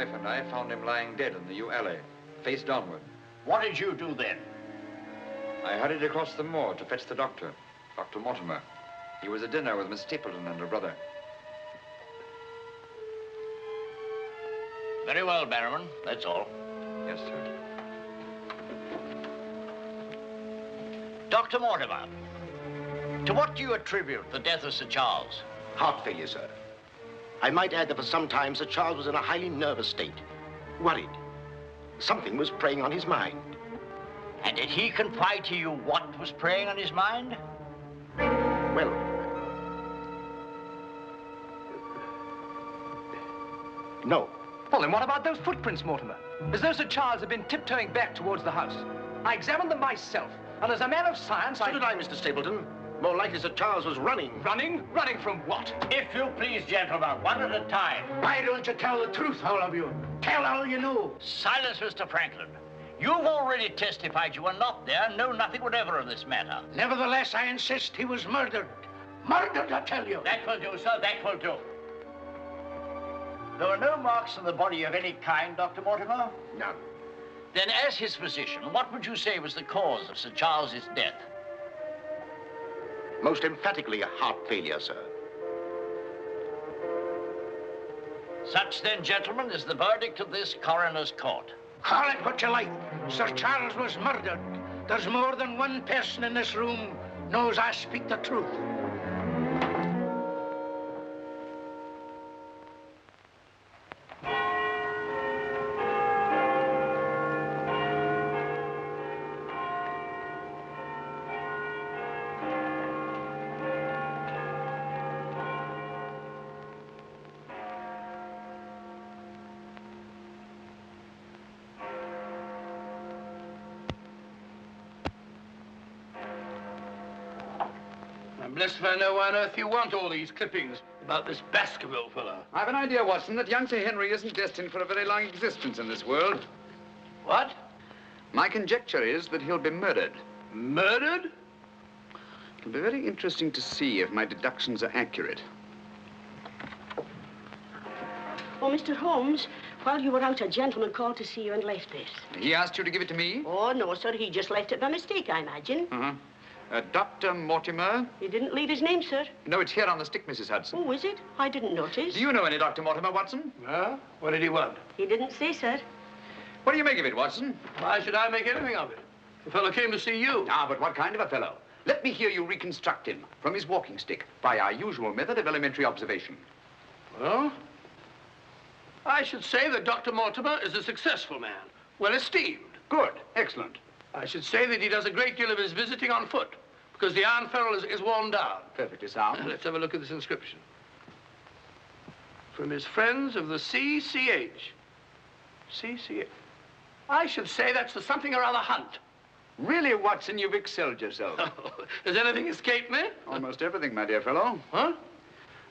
wife and I found him lying dead in the yew alley, face downward. What did you do then? I hurried across the moor to fetch the doctor, Dr. Mortimer. He was at dinner with Miss Stapleton and her brother. Very well, Barrowman. That's all. Yes, sir. Dr. Mortimer, to what do you attribute the death of Sir Charles? Heart failure, sir. I might add that for some time Sir Charles was in a highly nervous state, worried. Something was preying on his mind. And did he confide to you what was preying on his mind? Well, no. Well, then what about those footprints, Mortimer? As though Sir Charles had been tiptoeing back towards the house. I examined them myself, and as a man of science, So did I, Mr. Stapleton. More likely Sir Charles was running. Running? Running from what? If you please, gentlemen, one at a time. Why don't you tell the truth, all of you? Tell all you know. Silence, Mr. Franklin. You've already testified you were not there and know nothing whatever of this matter. Nevertheless, I insist he was murdered. Murdered, I tell you. That will do, sir, that will do. There were no marks on the body of any kind, Dr. Mortimer? None. Then, as his physician, what would you say was the cause of Sir Charles's death? Most emphatically a heart failure, sir. Such, then, gentlemen, is the verdict of this coroner's court. Call it what you like. Sir Charles was murdered. There's more than one person in this room knows I speak the truth. I'm blessed if I know why on earth you want all these clippings about this Baskerville fellow. I've an idea, Watson, that young Sir Henry isn't destined for a very long existence in this world. What? My conjecture is that he'll be murdered. Murdered? It'll be very interesting to see if my deductions are accurate. Oh, Mr. Holmes, while you were out, a gentleman called to see you and left this. He asked you to give it to me? Oh, no, sir. He just left it by mistake, I imagine. Uh-huh. Dr. Mortimer? He didn't leave his name, sir. No, it's here on the stick, Mrs. Hudson. Oh, is it? I didn't notice. Do you know any Dr. Mortimer, Watson? Huh? What did he want? He didn't say, sir. What do you make of it, Watson? Why should I make anything of it? The fellow came to see you. Ah, but what kind of a fellow? Let me hear you reconstruct him from his walking stick by our usual method of elementary observation. Well, I should say that Dr. Mortimer is a successful man, well esteemed. Good. Excellent. I should say that he does a great deal of his visiting on foot, because the iron ferrule is worn down. Perfectly sound. Let's have a look at this inscription. From his friends of the CCH. CCH. I should say that's the something or other hunt. Really, Watson, you've excelled yourself. Does anything escape me? Almost everything, my dear fellow. Huh?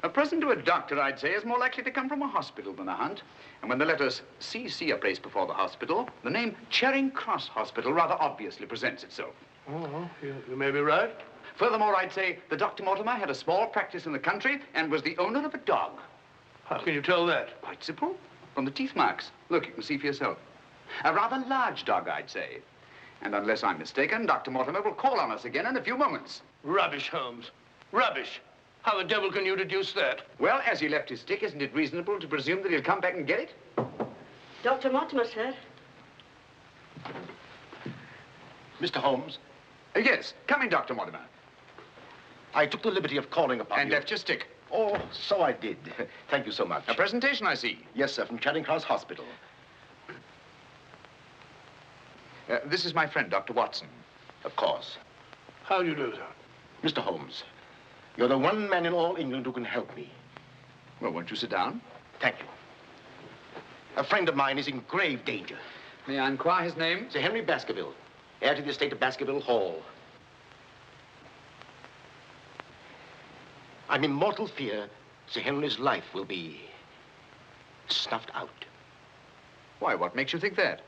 A present to a doctor, I'd say, is more likely to come from a hospital than a hunt. And when the letters CC are placed before the hospital, the name Charing Cross Hospital rather obviously presents itself. Oh, you may be right. Furthermore, I'd say that Dr. Mortimer had a small practice in the country and was the owner of a dog. How can you tell that? Quite simple. From the teeth marks. Look, you can see for yourself. A rather large dog, I'd say. And unless I'm mistaken, Dr. Mortimer will call on us again in a few moments. Rubbish, Holmes. Rubbish. How the devil can you deduce that? Well, as he left his stick, isn't it reasonable to presume that he'll come back and get it? Dr. Mortimer, sir. Mr. Holmes, Yes. Come in, Dr. Mortimer. I took the liberty of calling upon And you. left your stick. Oh, so I did. Thank you so much. A presentation, I see. Yes, sir, from Charing Cross Hospital. This is my friend, Dr. Watson. Of course. How do you do, sir? Mr. Holmes, you're the one man in all England who can help me. Well, won't you sit down? Thank you. A friend of mine is in grave danger. May I inquire his name? Sir Henry Baskerville, heir to the estate of Baskerville Hall. I'm in mortal fear Sir Henry's life will be snuffed out. Why, what makes you think that?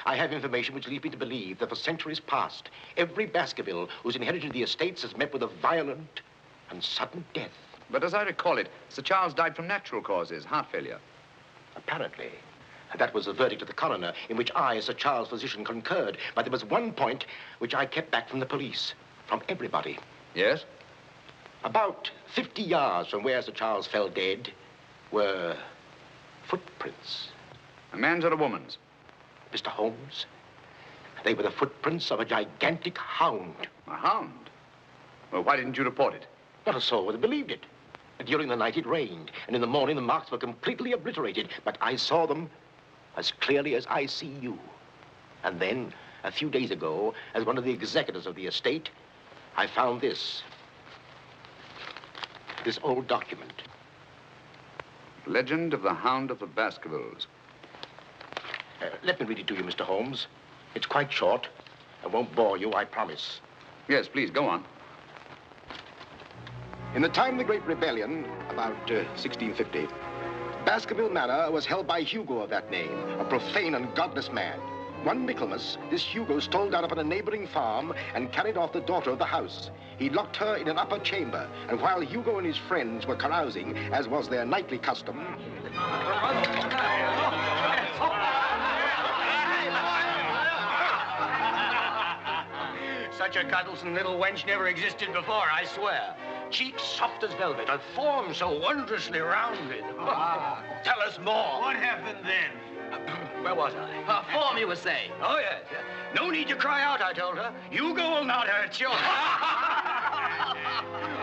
I have information which leads me to believe that for centuries past, every Baskerville who's inherited the estates has met with a violent and sudden death. But as I recall it, Sir Charles died from natural causes, heart failure. Apparently. That was the verdict of the coroner, in which I, as Sir Charles' physician, concurred. But there was one point which I kept back from the police, from everybody. Yes? About 50 yards from where Sir Charles fell dead were footprints. A man's or a woman's? Mr. Holmes, they were the footprints of a gigantic hound. A hound? Well, why didn't you report it? Not a soul would have believed it. During the night it rained, and in the morning the marks were completely obliterated. But I saw them as clearly as I see you. And then, a few days ago, as one of the executors of the estate, I found this old document. Legend of the Hound of the Baskervilles. Let me read it to you, Mr. Holmes. It's quite short and won't bore you, I promise. Yes, please, go on. In the time of the Great Rebellion, about 1650, Baskerville Manor was held by Hugo of that name, a profane and godless man. One Michaelmas, this Hugo stole down upon a neighboring farm and carried off the daughter of the house. He locked her in an upper chamber, and while Hugo and his friends were carousing, as was their nightly custom, Such a cuddlesome little wench never existed before, I swear. Cheeks soft as velvet, a form so wondrously rounded. Tell us more. What happened then? Where was I? Her form, you were saying. Oh, yes. No need to cry out, I told her. Hugo will not hurt you.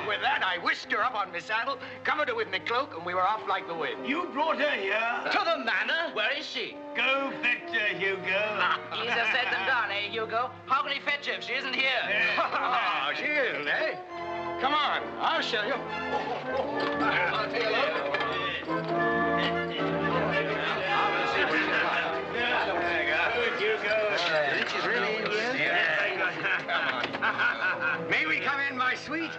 With that, I whisked her up on my saddle, covered her with my cloak, and we were off like the wind. You brought her here? To the manor? Where is she? Go fetch her, Hugo. Easier said than done, eh, Hugo? How can he fetch her if she isn't here? Oh, she isn't, eh? Come on, I'll show you. I'll take a look. She's really in here? May we come in, my sweet?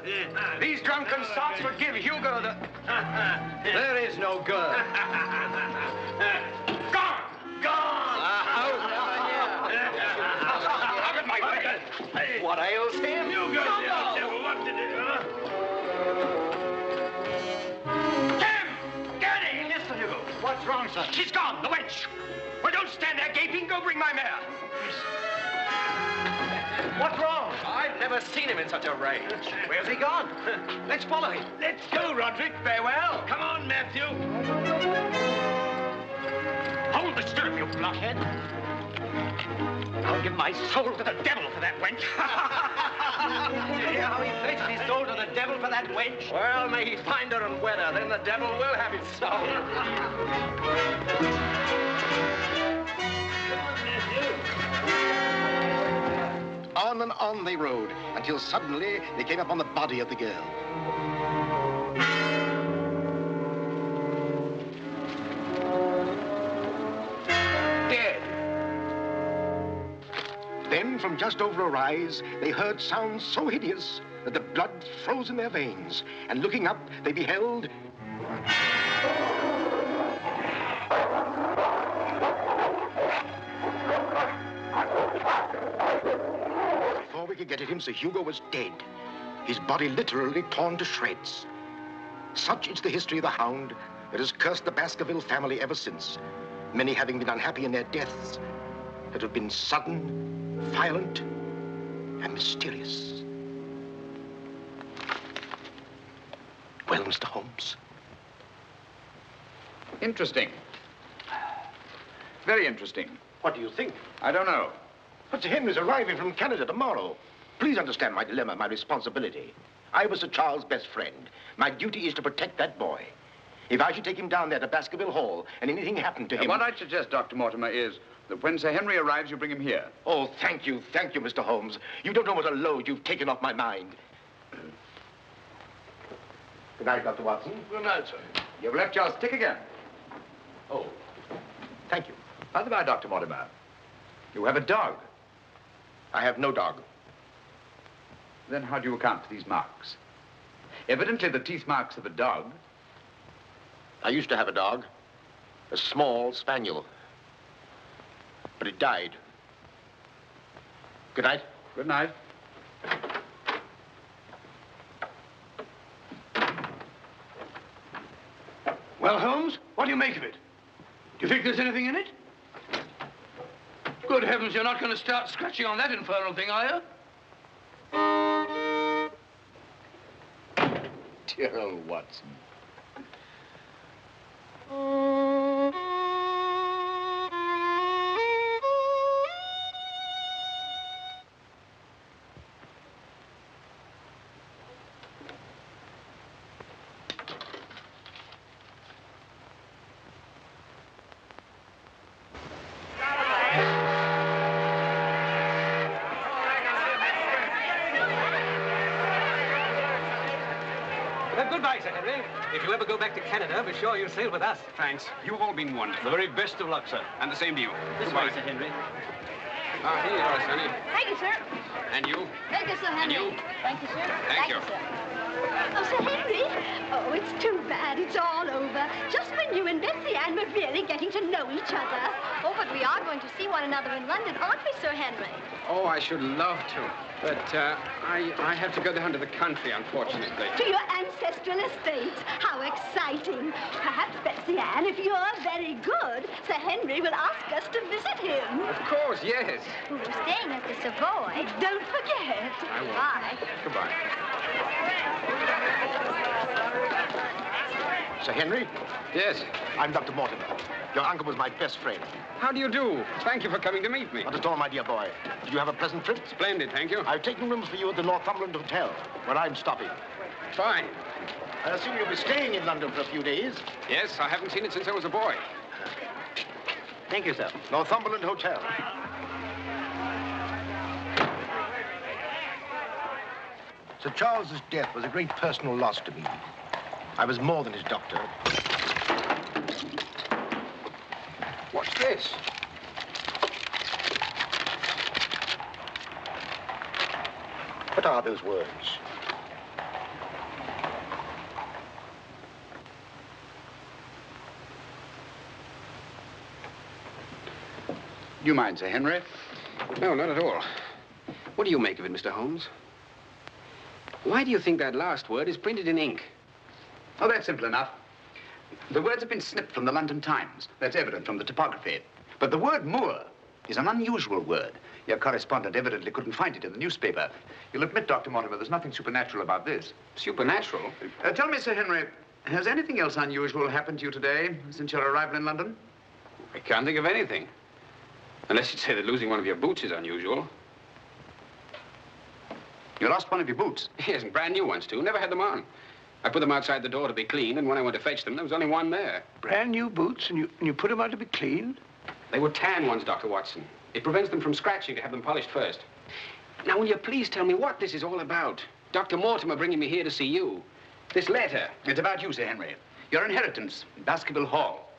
These drunken sots would give Hugo the... There is no girl. Gone! Gone! Out of my way! What ails him? Hugo, what did it, huh? Tim! Gurney! Yes, Sir Hugo. What's wrong, sir? She's gone, the wench. Well, don't stand there gaping. Go bring my mare. What's wrong? I've never seen him in such a rage. Where's he gone? Let's follow him. Let's go, Roderick. Farewell. Come on, Matthew. Hold the stirrup, you blockhead. I'll give my soul to the devil for that wench. You hear how he pledged his soul to the devil for that wench? Well, may he find her and wed her, then the devil will have his soul. On and on they rode, until suddenly they came upon the body of the girl. Dead. Then, from just over a rise, they heard sounds so hideous that the blood froze in their veins. And looking up, they beheld... Before we could get at him, Sir Hugo was dead. His body literally torn to shreds. Such is the history of the Hound that has cursed the Baskerville family ever since. Many having been unhappy in their deaths that have been sudden, violent, and mysterious. Well, Mr. Holmes? Interesting. Very interesting. What do you think? I don't know. But Sir Henry's arriving from Canada tomorrow. Please understand my dilemma, my responsibility. I was Sir Charles' best friend. My duty is to protect that boy. If I should take him down there to Baskerville Hall and anything happened to him... What I'd suggest, Dr. Mortimer, is that when Sir Henry arrives, you bring him here. Oh, thank you, Mr. Holmes. You don't know what a load you've taken off my mind. Good night, Dr. Watson. Good night, sir. You've left your stick again. Oh, thank you. By the by, Dr. Mortimer, you have a dog. I have no dog. Then how do you account for these marks? Evidently the teeth marks of a dog. I used to have a dog, a small spaniel, but it died. Good night. Good night. Well, Holmes, what do you make of it? Do you think there's anything in it? Good heavens, you're not going to start scratching on that infernal thing, are you? Dear old Watson. Goodbye, Sir Henry. If you ever go back to Canada, be sure you sail with us. Thanks. You've all been wonderful. The very best of luck, sir. And the same to you. This Goodbye. way, Sir Henry. Ah, here you are, Sonny. Thank you, sir. And you? Thank you, Sir Henry. And you? Thank you, sir. Thank you. sir. Oh, Sir Henry. Oh, it's too bad. It's all over. Just when you and Betsy Ann were really getting to know each other. Oh, but we are going to see one another in London, aren't we, Sir Henry? Oh, I should love to. But I have to go down to the country, unfortunately. To your ancestral estate. How exciting. Perhaps, Betsy Ann, if you're very good, Sir Henry will ask us to visit him. Of course, yes. We're staying at the Savoy. Don't forget. I won't. Bye. Goodbye. Sir Henry, Yes. I'm Dr. Mortimer. Your uncle was my best friend. How do you do? Thank you for coming to meet me. Not at all, my dear boy. Did you have a pleasant trip? Splendid, thank you. I've taken rooms for you at the Northumberland Hotel, where I'm stopping. Fine. I assume you'll be staying in London for a few days. Yes, I haven't seen it since I was a boy. Thank you, sir. Northumberland Hotel. Sir Charles's death was a great personal loss to me. I was more than his doctor. What's this? What are those words? Do you mind, Sir Henry? No, not at all. What do you make of it, Mr. Holmes? Why do you think that last word is printed in ink? Oh, that's simple enough. The words have been snipped from the London Times. That's evident from the typography. But the word moor is an unusual word. Your correspondent evidently couldn't find it in the newspaper. You'll admit, Dr. Mortimer, there's nothing supernatural about this. Supernatural? Tell me, Sir Henry, has anything else unusual happened to you today since your arrival in London? I can't think of anything. Unless you'd say that losing one of your boots is unusual. You lost one of your boots? Yes, and brand new ones, too. Never had them on. I put them outside the door to be cleaned, and when I went to fetch them, there was only one there. Brand new boots, and you put them out to be cleaned? They were tan ones, Dr. Watson. It prevents them from scratching to have them polished first. Now, will you please tell me what this is all about? Dr. Mortimer bringing me here to see you. This letter. It's about you, Sir Henry. Your inheritance in Baskerville Hall.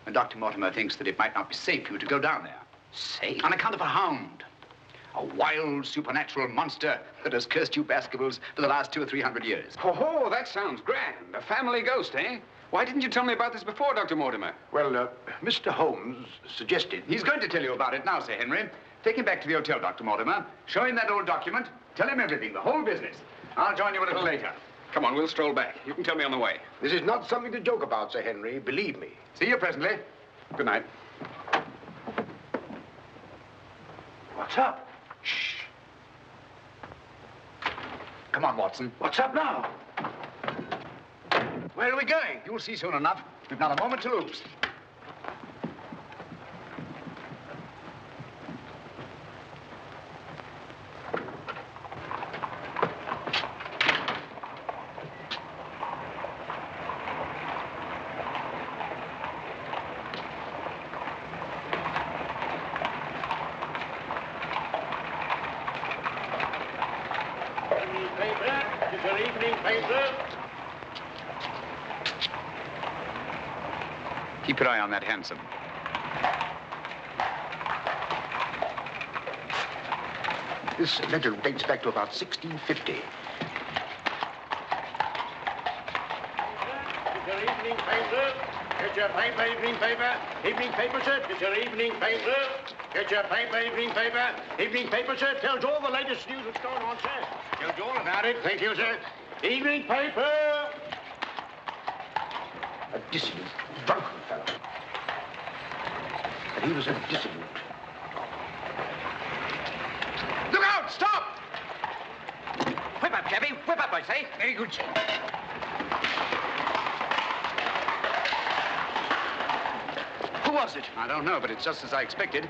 And Dr. Mortimer thinks that it might not be safe for you to go down there. Safe? On account of a hound. A wild, supernatural monster that has cursed you Baskervilles for the last 200 or 300 years. Oh, that sounds grand. A family ghost, eh? Why didn't you tell me about this before, Dr. Mortimer? Well, Mr. Holmes suggested... He's going to tell you about it now, Sir Henry. Take him back to the hotel, Dr. Mortimer. Show him that old document. Tell him everything, the whole business. I'll join you a little later. Come on, we'll stroll back. You can tell me on the way. This is not something to joke about, Sir Henry. Believe me. See you presently. Good night. What's up? Shh. Come on, Watson. What's up now? Where are we going? You'll see soon enough. We've not a moment to lose. Keep your eye on that hansom. This letter dates back to about 1650. Your evening paper. Get your paper, evening paper. Evening paper, sir. Get your evening paper. Get your paper, evening paper. Evening paper, sir. Tells all the latest news that's going on, sir. Tells you all about it. Thank you, sir. Evening paper. A dissolute, drunken fellow. And he was a dissolute. I say. Very good, sir. Who was it? I don't know, but it's just as I expected.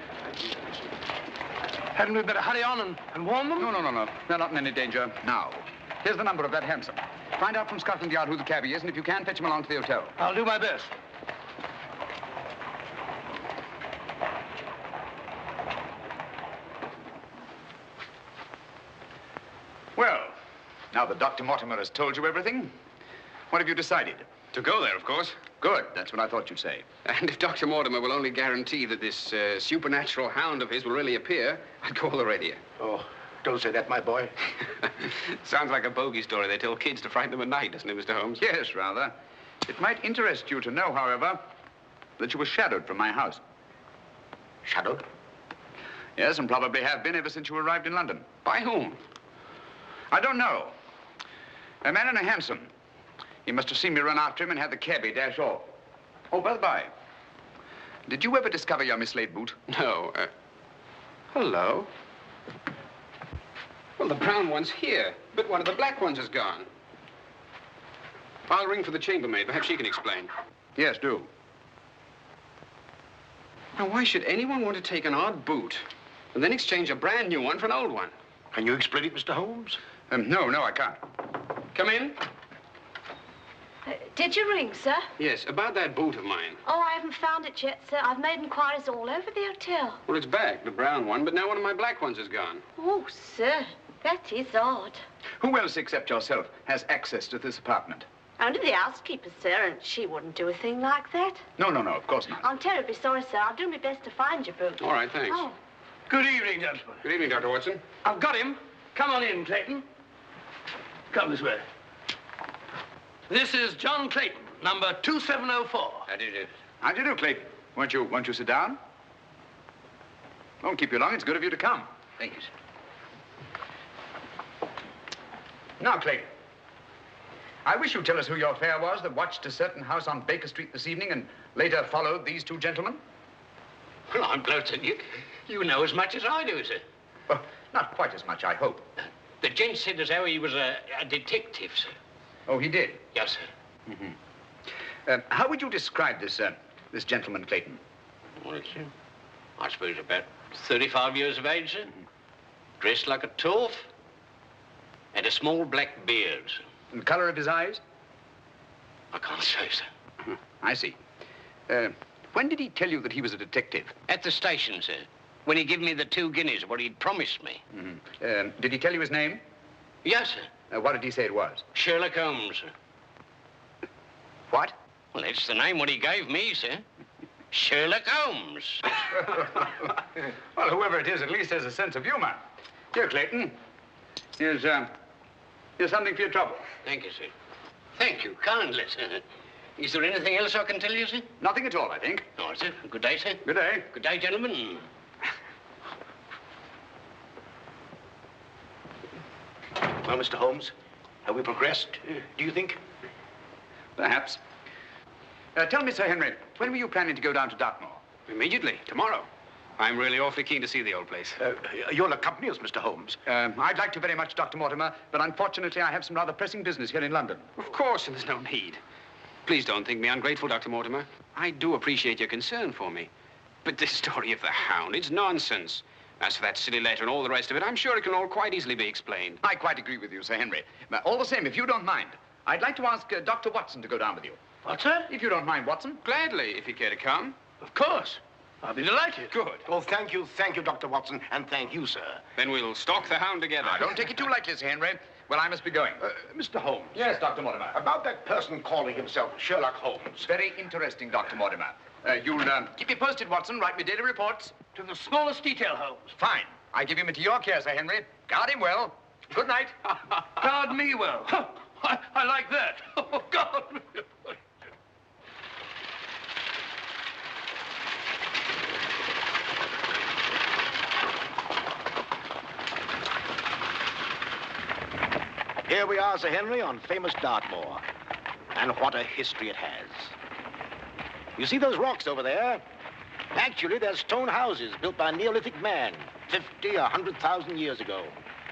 Hadn't we better hurry on and warn them? No. They're not in any danger now. Here's the number of that hansom. Find out from Scotland Yard who the cabbie is, and if you can, fetch him along to the hotel. I'll do my best. Well, now that Dr. Mortimer has told you everything, what have you decided? To go there, of course. Good. That's what I thought you'd say. And if Dr. Mortimer will only guarantee that this supernatural hound of his will really appear, I'd call the radio. Oh, don't say that, my boy. Sounds like a bogey story they tell kids to frighten them at night, doesn't it, Mr. Holmes? Yes, rather. It might interest you to know, however, that you were shadowed from my house. Shadowed? Yes, and probably have been ever since you arrived in London. By whom? I don't know. A man in a hansom. He must have seen me run after him and had the cabbie dash off. Oh, by the by, did you ever discover your mislaid boot? No. Hello? Well, the brown one's here, but one of the black ones is gone. I'll ring for the chambermaid. Perhaps she can explain. Yes, do. Now, why should anyone want to take an odd boot and then exchange a brand new one for an old one? Can you explain it, Mr. Holmes? No, I can't. Come in. Did you ring, sir? Yes, about that boot of mine. Oh, I haven't found it yet, sir. I've made inquiries all over the hotel. Well, it's back, the brown one, but now one of my black ones is gone. Oh, sir, that is odd. Who else except yourself has access to this apartment? Only the housekeeper, sir, and she wouldn't do a thing like that. No, of course not. I'm terribly sorry, sir. I'll do my best to find your boot. All right, thanks. Oh. Good evening, gentlemen. Good evening, Dr. Watson. I've got him. Come on in, Clayton. Come this way. This is John Clayton, number 2704. How do you do? How do you do, Clayton? Won't you sit down? Won't keep you long. It's good of you to come. Thank you, sir. Now, Clayton, I wish you'd tell us who your fare was that watched a certain house on Baker Street this evening and later followed these two gentlemen. Well, I'm blowed to you know as much as I do, sir. Well, not quite as much, I hope. The gent said as how he was a detective, sir. Oh, he did? Yes, sir. Mm-hmm. How would you describe this gentleman, Clayton? Well, it's, I suppose about 35 years of age, sir. Dressed like a toff. Had a small black beard, sir. And the color of his eyes? I can't say, sir. I see. When did he tell you that he was a detective? At the station, sir. When he gave me the 2 guineas, what he'd promised me. Mm-hmm. Did he tell you his name? Yes, sir. What did he say it was? Sherlock Holmes, sir. What? Well, that's the name what he gave me, sir. Sherlock Holmes. Well, whoever it is at least has a sense of humor. Here, Clayton. Here's something for your trouble. Thank you, sir. Thank you kindly, sir. Is there anything else I can tell you, sir? Nothing at all, I think. All right, sir. Good day, sir. Good day. Good day, gentlemen. Well, Mr. Holmes, have we progressed, do you think? Perhaps. Tell me, Sir Henry, when were you planning to go down to Dartmoor? Immediately, tomorrow. I'm really awfully keen to see the old place. You'll accompany us, Mr. Holmes. I'd like to very much, Dr. Mortimer, but unfortunately I have some rather pressing business here in London. Of course, and there's no need. Please don't think me ungrateful, Dr. Mortimer. I do appreciate your concern for me. But this story of the Hound, it's nonsense. As for that silly letter and all the rest of it, I'm sure it can all quite easily be explained. I quite agree with you, Sir Henry. But all the same, if you don't mind, I'd like to ask Dr. Watson to go down with you. What, sir? If you don't mind, Watson. Gladly, if you'd care to come. Of course. I'll be delighted. Good. Oh, thank you, Dr. Watson, and thank you, sir. Then we'll stalk the Hound together. Now, don't take it too lightly, Sir Henry. Well, I must be going. Mr. Holmes. Yes, Dr. Mortimer. About that person calling himself Sherlock Holmes. Very interesting, Dr. Mortimer. You'll keep me posted, Watson. Write me daily reports. To the smallest detail, Holmes. Fine. I give him into your care, Sir Henry. Guard him well. Good night. Guard me well. I like that. Oh, God. Here we are, Sir Henry, on famous Dartmoor. And what a history it has. You see those rocks over there? Actually, they're stone houses built by a Neolithic man 50, 100,000 years ago.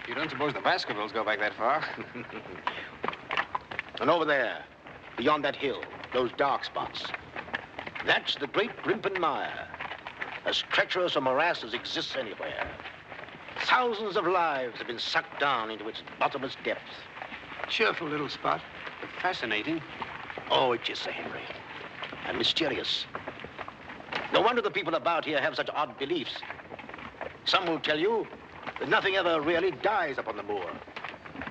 You don't suppose the Baskervilles go back that far? And over there, beyond that hill, those dark spots, that's the great Grimpen Mire, as treacherous a morass as exists anywhere. Thousands of lives have been sucked down into its bottomless depths. Cheerful little spot. Fascinating. Oh, it is, Sir Henry. And mysterious. No wonder the people about here have such odd beliefs. Some will tell you that nothing ever really dies upon the moor.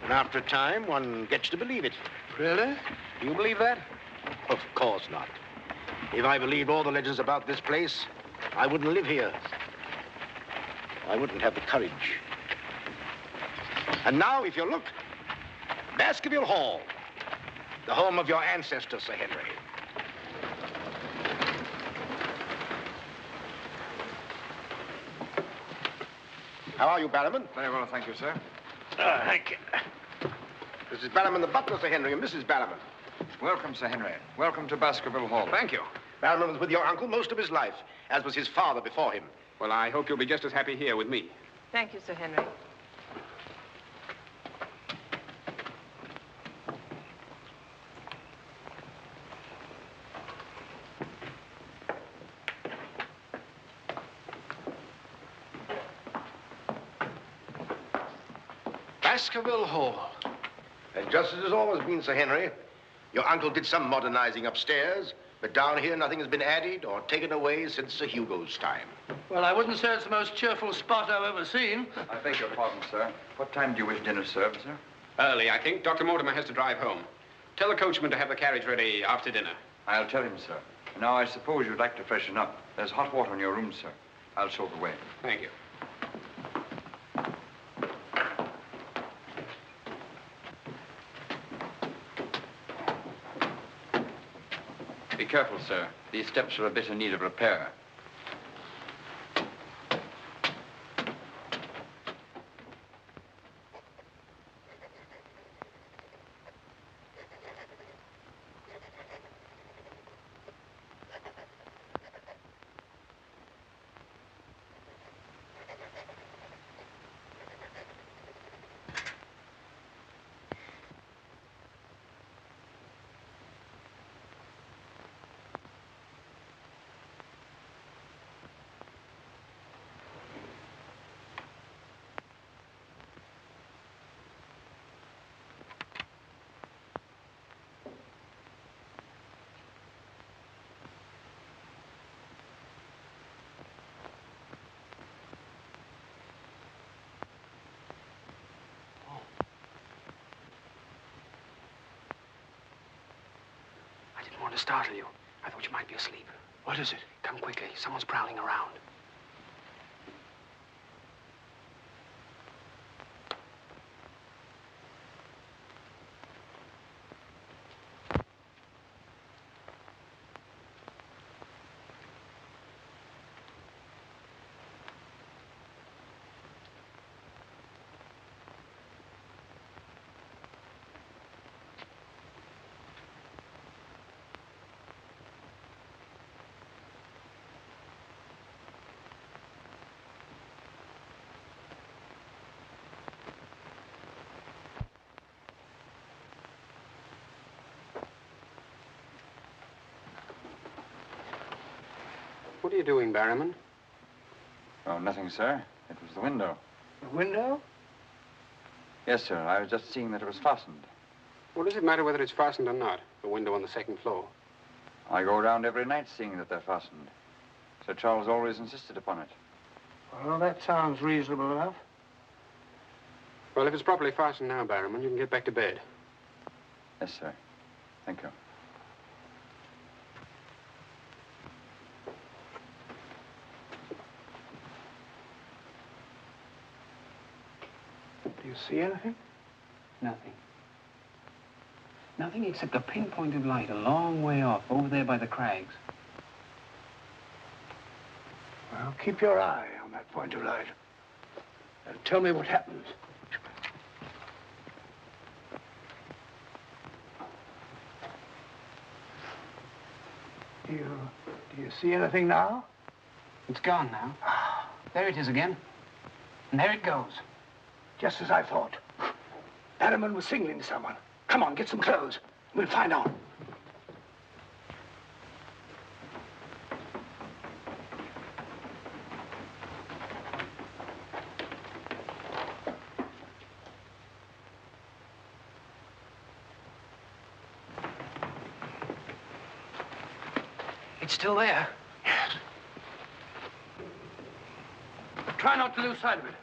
And after a time, one gets to believe it. Really? Do you believe that? Of course not. If I believed all the legends about this place, I wouldn't live here. I wouldn't have the courage. And now, if you look, Baskerville Hall, the home of your ancestors, Sir Henry. How are you, Barrowman? Very well, thank you, sir. Thank you. This is Barrowman the butler, Sir Henry, and Mrs. Barrowman. Welcome, Sir Henry. Welcome to Baskerville Hall. Thank you. Barrowman was with your uncle most of his life, as was his father before him. Well, I hope you'll be just as happy here with me. Thank you, Sir Henry. Baskerville Hall. And just as it's always been, Sir Henry, your uncle did some modernizing upstairs, but down here nothing has been added or taken away since Sir Hugo's time. Well, I wouldn't say it's the most cheerful spot I've ever seen. I beg your pardon, sir. What time do you wish dinner served, sir? Early, I think. Dr. Mortimer has to drive home. Tell the coachman to have the carriage ready after dinner. I'll tell him, sir. Now, I suppose you'd like to freshen up. There's hot water in your room, sir. I'll show the way. Thank you. Be careful, sir. These steps are a bit in need of repair. I didn't want to startle you. I thought you might be asleep. What is it? Come quickly. Someone's prowling around. What are you doing, Barrowman? Oh, nothing, sir. It was the window. The window? Yes, sir. I was just seeing that it was fastened. What does it matter whether it's fastened or not? The window on the second floor. I go around every night seeing that they're fastened. Sir Charles always insisted upon it. Well, that sounds reasonable enough. Well, if it's properly fastened now, Barrowman, you can get back to bed. Yes, sir. Thank you. Do you see anything? Nothing. Nothing except a pinpoint of light a long way off, over there by the crags. Well, keep your eye on that point of light. And tell me what happens. Do you see anything now? It's gone now. There it is again. And there it goes. Just as I thought. Barrowman was signaling to someone. Come on, get some clothes. We'll find out. It's still there. Yes. Try not to lose sight of it.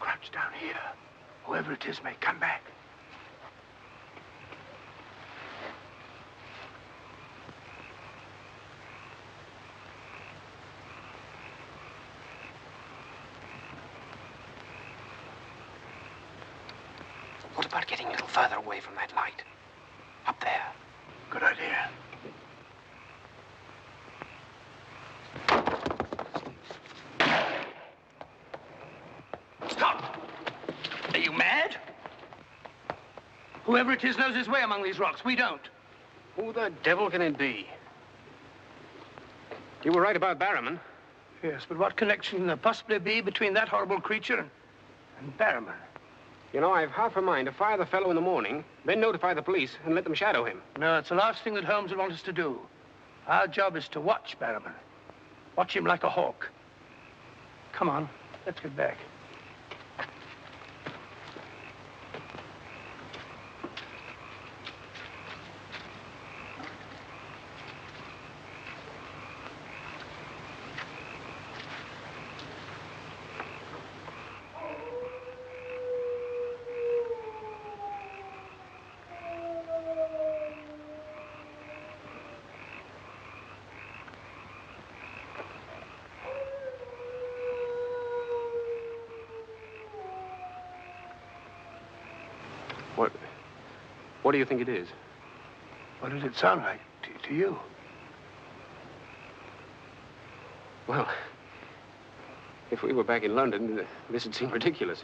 Crouch down here. Whoever it is may come back. What about getting a little further away from that light? Up there. Good idea. Stop! Are you mad? Whoever it is knows his way among these rocks. We don't. Who the devil can it be? You were right about Barrowman. Yes, but what connection can there possibly be between that horrible creature and Barrowman? You know, I've half a mind to fire the fellow in the morning, then notify the police and let them shadow him. No, it's the last thing that Holmes would want us to do. Our job is to watch Barrowman. Watch him like a hawk. Come on, let's get back. What do you think it is? What does it sound like to you? Well, if we were back in London, this would seem ridiculous.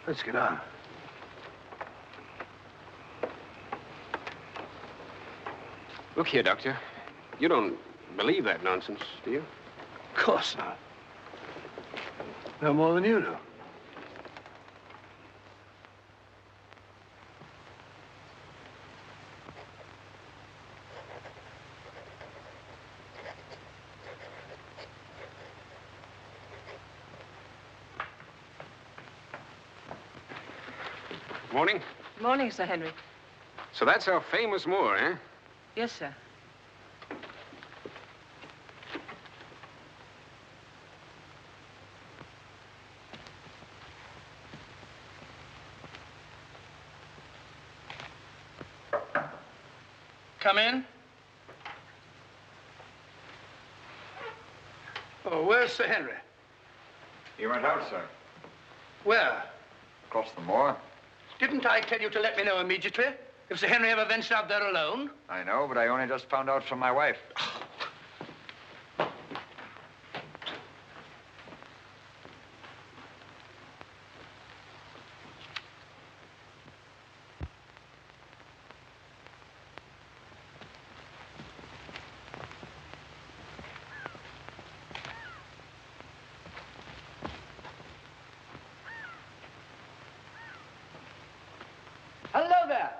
Let's get on. Look here, Doctor. You don't believe that nonsense, do you? Of course not. No more than you do. Morning. Morning, Sir Henry. So that's our famous moor, eh? Yes, sir. Come in. Oh, where's Sir Henry? He went out, sir. Where? Across the moor. Didn't I tell you to let me know immediately? If Sir Henry ever ventured out there alone? I know, but I only just found out from my wife. Hello there.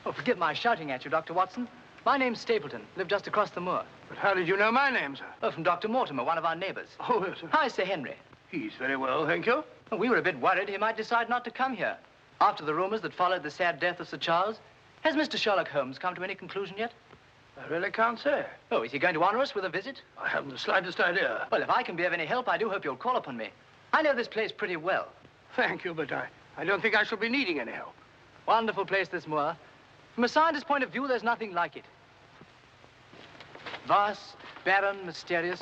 Oh, forgive my shouting at you, Dr. Watson. My name's Stapleton. Live just across the moor. But how did you know my name, sir? Oh, from Dr. Mortimer, one of our neighbors. Oh, yes, sir. Hi, Sir Henry. He's very well, thank you. Well, we were a bit worried he might decide not to come here. After the rumors that followed the sad death of Sir Charles, has Mr. Sherlock Holmes come to any conclusion yet? I really can't say. Oh, is he going to honor us with a visit? I haven't the slightest idea. Well, if I can be of any help, I do hope you'll call upon me. I know this place pretty well. Thank you, but I don't think I shall be needing any help. Wonderful place, this moor. From a scientist's point of view, there's nothing like it. Vast, barren, mysterious.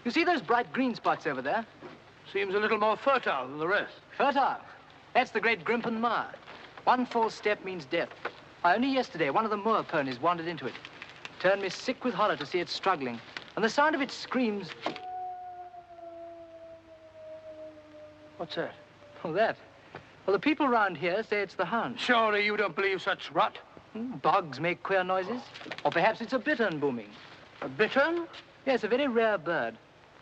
You see those bright green spots over there? Seems a little more fertile than the rest. Fertile? That's the great Grimpen Mire. One false step means death. Only yesterday, one of the moor ponies wandered into it. Turned me sick with horror to see it struggling. And the sound of its screams... What's that? Oh, that? Well, the people round here say it's the Hound. Surely you don't believe such rot? Bogs make queer noises. Or perhaps it's a bittern booming. A bittern? Yes, a very rare bird.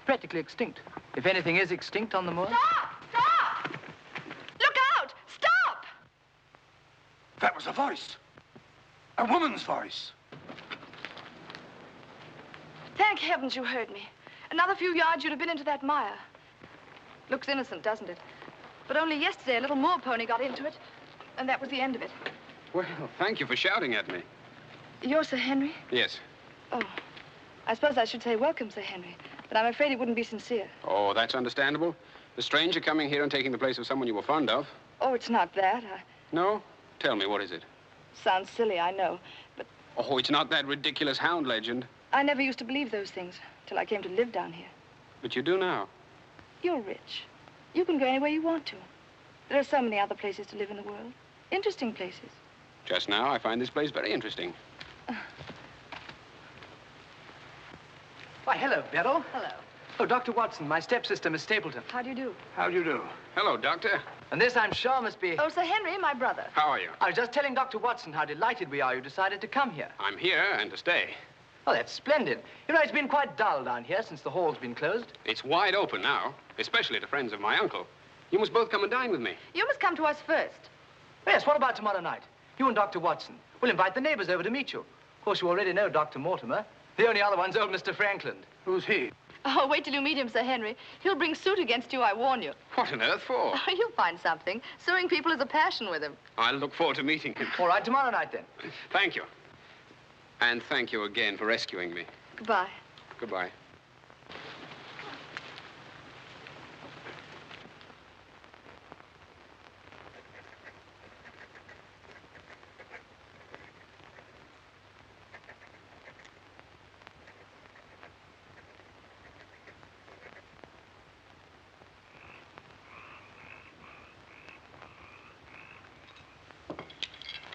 Practically extinct. If anything is extinct on the moor. Stop! Stop! Look out! Stop! That was a voice. A woman's voice. Thank heavens you heard me. Another few yards, you'd have been into that mire. Looks innocent, doesn't it? But only yesterday, a little moor pony got into it, and that was the end of it. Well, thank you for shouting at me. You're Sir Henry? Yes. Oh, I suppose I should say welcome, Sir Henry, but I'm afraid it wouldn't be sincere. Oh, that's understandable. A stranger coming here and taking the place of someone you were fond of. Oh, it's not that. No? Tell me, what is it? Sounds silly, I know, but Oh, it's not that ridiculous Hound legend. I never used to believe those things till I came to live down here. But you do now. You're rich. You can go anywhere you want to. There are so many other places to live in the world. Interesting places. Just now, I find this place very interesting. Why, hello, Beryl. Hello. Oh, Dr. Watson, my stepsister, Miss Stapleton. How do you do? How do you do? Hello, Doctor. And this, I'm sure, must be... Oh, Sir Henry, my brother. How are you? I was just telling Dr. Watson how delighted we are you decided to come here. I'm here and to stay. Oh, that's splendid. You know, it's been quite dull down here since the hall's been closed. It's wide open now, especially to friends of my uncle. You must both come and dine with me. You must come to us first. Yes, what about tomorrow night? You and Dr. Watson. We'll invite the neighbors over to meet you. Of course, you already know Dr. Mortimer. The only other one's old Mr. Frankland. Who's he? Oh, wait till you meet him, Sir Henry. He'll bring suit against you, I warn you. What on earth for? Oh, you'll find something. Suing people is a passion with him. I'll look forward to meeting him. All right, tomorrow night, then. Thank you. And thank you again for rescuing me. Goodbye. Goodbye.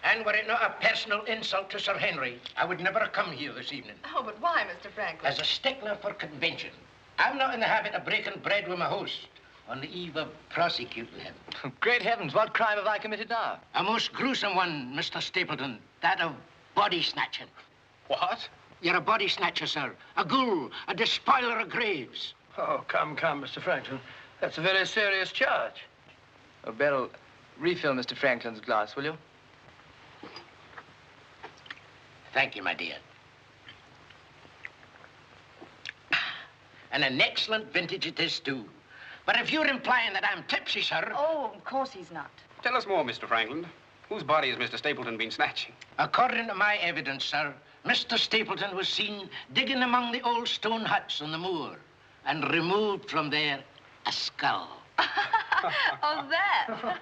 And were it not a personal insult to Sir Henry, I would never have come here this evening. Oh, but why, Mr. Franklin? As a stickler for convention, I'm not in the habit of breaking bread with my host on the eve of prosecuting him. Great heavens, what crime have I committed now? A most gruesome one, Mr. Stapleton. That of body snatching. What? You're a body snatcher, sir. A ghoul, a despoiler of graves. Oh, come, Mr. Franklin. That's a very serious charge. Oh, Beryl, refill Mr. Franklin's glass, will you? Thank you, my dear. And an excellent vintage it is, too. But if you're implying that I'm tipsy, sir... Oh, of course he's not. Tell us more, Mr. Frankland. Whose body has Mr. Stapleton been snatching? According to my evidence, sir, Mr. Stapleton was seen digging among the old stone huts on the moor and removed from there a skull. Oh, that.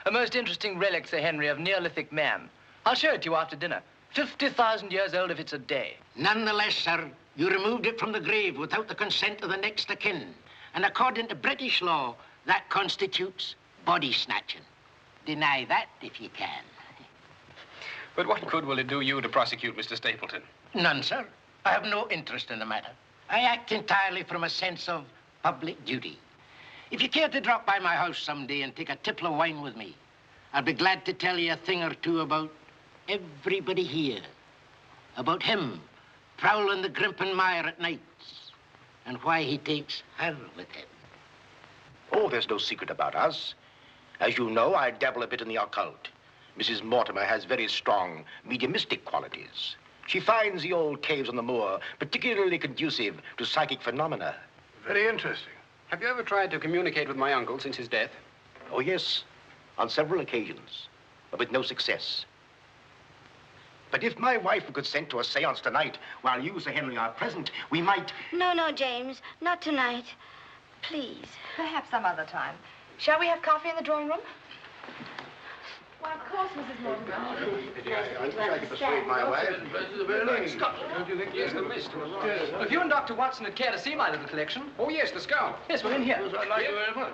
A most interesting relic, Sir Henry, of Neolithic man. I'll show it to you after dinner. 50,000 years old if it's a day. Nonetheless, sir, you removed it from the grave without the consent of the next of kin. And according to British law, that constitutes body snatching. Deny that if you can. But what good will it do you to prosecute Mr. Stapleton? None, sir. I have no interest in the matter. I act entirely from a sense of public duty. If you care to drop by my house someday and take a tipple of wine with me, I'll be glad to tell you a thing or two about everybody here. About him prowling the Grimpen Mire at nights and why he takes her with him. Oh, there's no secret about us. As you know, I dabble a bit in the occult. Mrs. Mortimer has very strong mediumistic qualities. She finds the old caves on the moor particularly conducive to psychic phenomena. Very interesting. Have you ever tried to communicate with my uncle since his death? Oh, yes, on several occasions, but with no success. But if my wife would consent to a seance tonight, while you, Sir Henry, are present, we might... No, no, James, not tonight. Please. Perhaps some other time. Shall we have coffee in the drawing room? Why, of course, Mrs. Mortimer. I wish I could persuade my wife. Don't you think he is the mist? If you and Dr. Watson would care to see my little collection. Oh, yes, the skull. Yes, we're in here. I'd like you very much.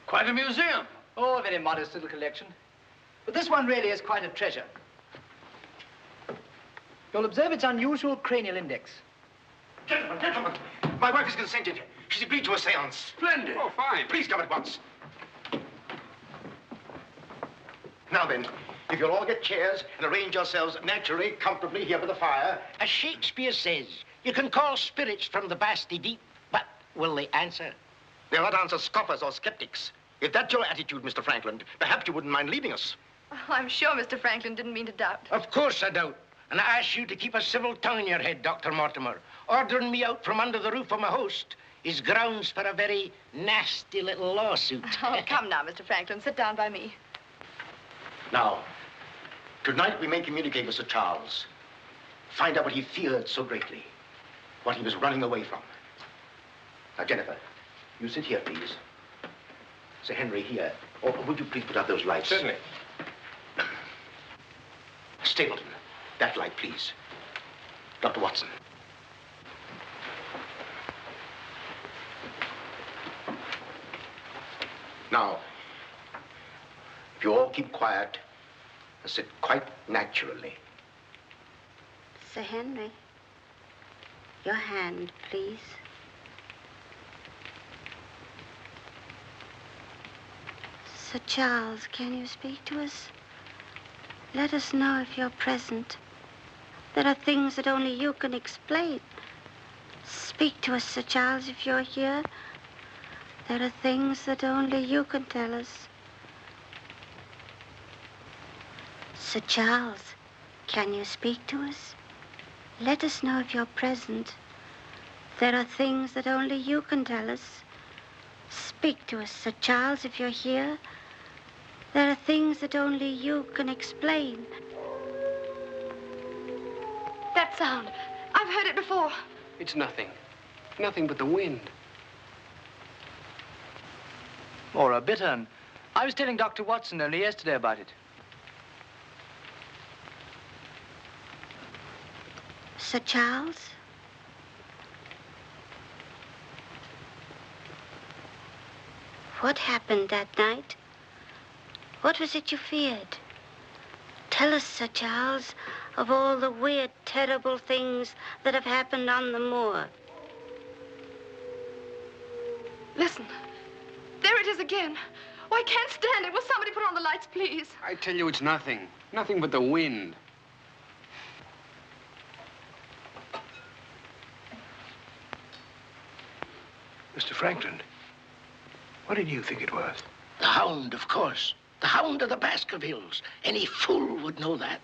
Quite a museum. Oh, a very modest little collection. But this one really is quite a treasure. You'll observe its unusual cranial index. Gentlemen, my wife has consented. She's agreed to a seance. Splendid. Oh, fine. Please come at once. Now then, if you'll all get chairs and arrange yourselves naturally, comfortably here by the fire. As Shakespeare says, you can call spirits from the vasty deep, but will they answer? They'll not answer scoffers or skeptics. If that's your attitude, Mr. Franklin, perhaps you wouldn't mind leaving us. Oh, I'm sure Mr. Franklin didn't mean to doubt. Of course I don't. And I ask you to keep a civil tongue in your head, Dr. Mortimer. Ordering me out from under the roof of my host is grounds for a very nasty little lawsuit. Oh, come now, Mr. Franklin. Sit down by me. Now, tonight we may communicate with Sir Charles. Find out what he feared so greatly. What he was running away from. Now, Jennifer, you sit here, please. Sir Henry, here. Or would you please put out those lights? Certainly. Stapleton, that light, please. Dr. Watson. Now, if you all keep quiet and sit quite naturally. Sir Henry, your hand, please. Sir Charles, can you speak to us? Let us know if you're present. There are things that only you can explain. Speak to us, Sir Charles, if you're here. There are things that only you can tell us. Sir Charles, can you speak to us? Let us know if you're present. There are things that only you can tell us. Speak to us, Sir Charles, if you're here. There are things that only you can explain. That sound. I've heard it before. It's nothing. Nothing but the wind. Or a bittern. I was telling Dr. Watson only yesterday about it. Sir Charles? What happened that night? What was it you feared? Tell us, Sir Charles, of all the weird, terrible things that have happened on the moor. Listen. There it is again. Oh, I can't stand it. Will somebody put on the lights, please? I tell you, it's nothing. Nothing but the wind. Mr. Franklin, what did you think it was? The Hound, of course. The Hound of the Baskervilles. Any fool would know that.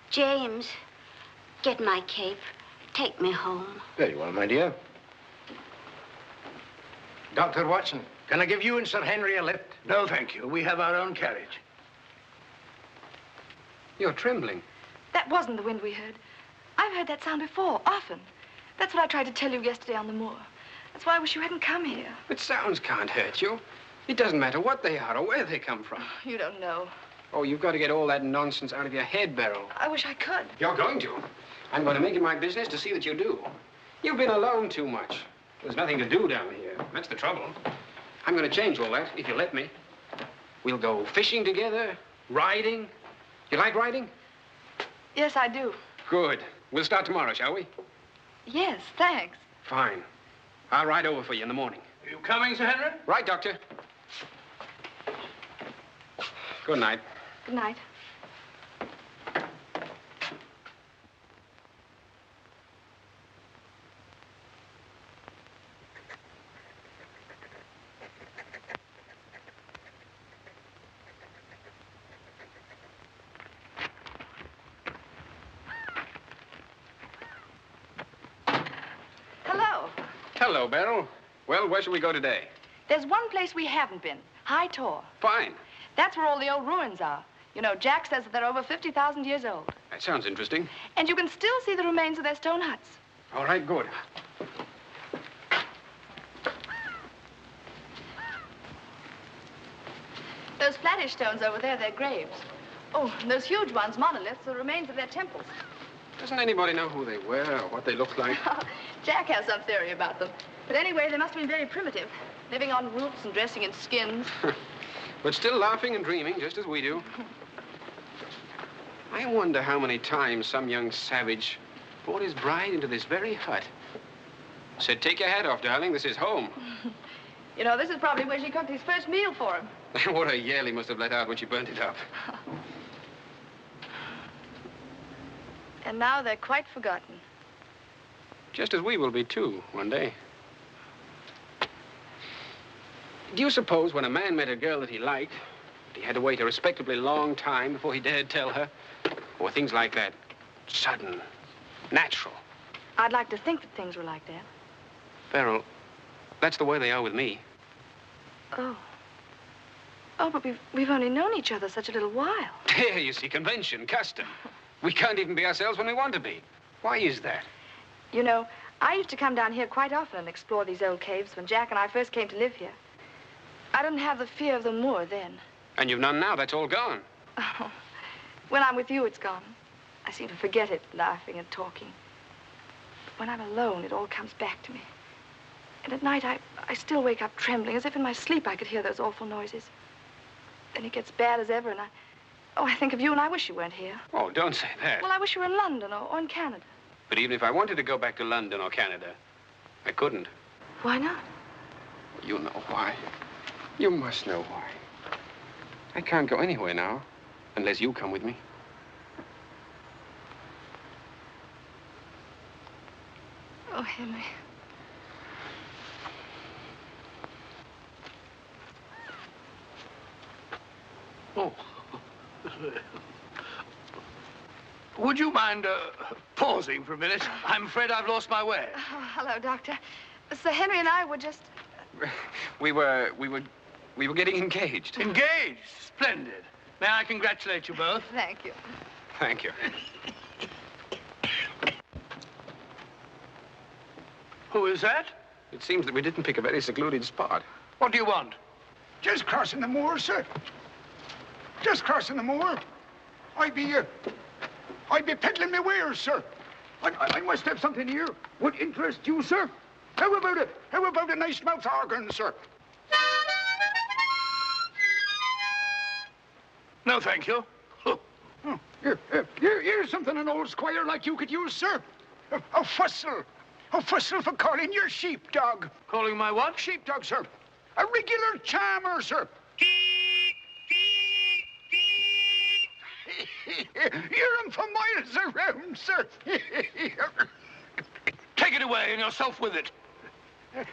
James, get my cape. Take me home. Very well, my dear. Dr. Watson, can I give you and Sir Henry a lift? No, thank you. We have our own carriage. You're trembling. That wasn't the wind we heard. I've heard that sound before, often. That's what I tried to tell you yesterday on the moor. That's why I wish you hadn't come here. But sounds can't hurt you. It doesn't matter what they are or where they come from. You don't know. Oh, you've got to get all that nonsense out of your head, Beryl. I wish I could. You're going to. I'm going to make it my business to see that you do. You've been alone too much. There's nothing to do down here. That's the trouble. I'm going to change all that, if you let me. We'll go fishing together, riding. You like riding? Yes, I do. Good. We'll start tomorrow, shall we? Yes, thanks. Fine. I'll ride over for you in the morning. Are you coming, Sir Henry? Right, Doctor. Good night. Good night. Hello, Beryl. Well, where shall we go today? There's one place we haven't been, High Tor. Fine. That's where all the old ruins are. You know, Jack says that they're over 50,000 years old. That sounds interesting. And you can still see the remains of their stone huts. All right, good. Those flattish stones over there, they're graves. Oh, and those huge ones, monoliths, are remains of their temples. Doesn't anybody know who they were or what they looked like? Jack has some theory about them. But anyway, they must have been very primitive, living on roots and dressing in skins. But still laughing and dreaming, just as we do. I wonder how many times some young savage brought his bride into this very hut. Said, take your hat off, darling, this is home. You know, this is probably where she cooked his first meal for him. What a yell he must have let out when she burnt it up. And now they're quite forgotten. Just as we will be, too, one day. Do you suppose when a man met a girl that he liked, that he had to wait a respectably long time before he dared tell her? Or things like that, sudden, natural? I'd like to think that things were like that. Beryl, that's the way they are with me. Oh. Oh, but we've only known each other such a little while. There, you see, convention, custom. We can't even be ourselves when we want to be. Why is that? You know, I used to come down here quite often and explore these old caves when Jack and I first came to live here. I didn't have the fear of the moor then. And you've none now. That's all gone. Oh, when I'm with you, it's gone. I seem to forget it, laughing and talking. But when I'm alone, it all comes back to me. And at night, I still wake up trembling, as if in my sleep I could hear those awful noises. Then it gets bad as ever, and I think of you, and I wish you weren't here. Oh, don't say that. Well, I wish you were in London or in Canada. But even if I wanted to go back to London or Canada, I couldn't. Why not? You know why. You must know why. I can't go anywhere now, unless you come with me. Oh, Henry. Oh. Would you mind pausing for a minute? I'm afraid I've lost my way. Oh, hello, Doctor. Sir Henry and I were just... We were getting engaged. Engaged? Splendid. May I congratulate you both? Thank you. Thank you. Who is that? It seems that we didn't pick a very secluded spot. What do you want? Just crossing the moor, sir. Just crossing the moor. I be peddling my wares, sir. I must have something here. Would interest you, sir? How about it? How about a nice mouth organ, sir? No, thank you. Here's something an old squire like you could use, sir. A fussel. A fussel for calling your sheepdog. Calling my what? Sheepdog, sir. A regular charmer, sir. Hear him for miles around, sir. Take it away and yourself with it.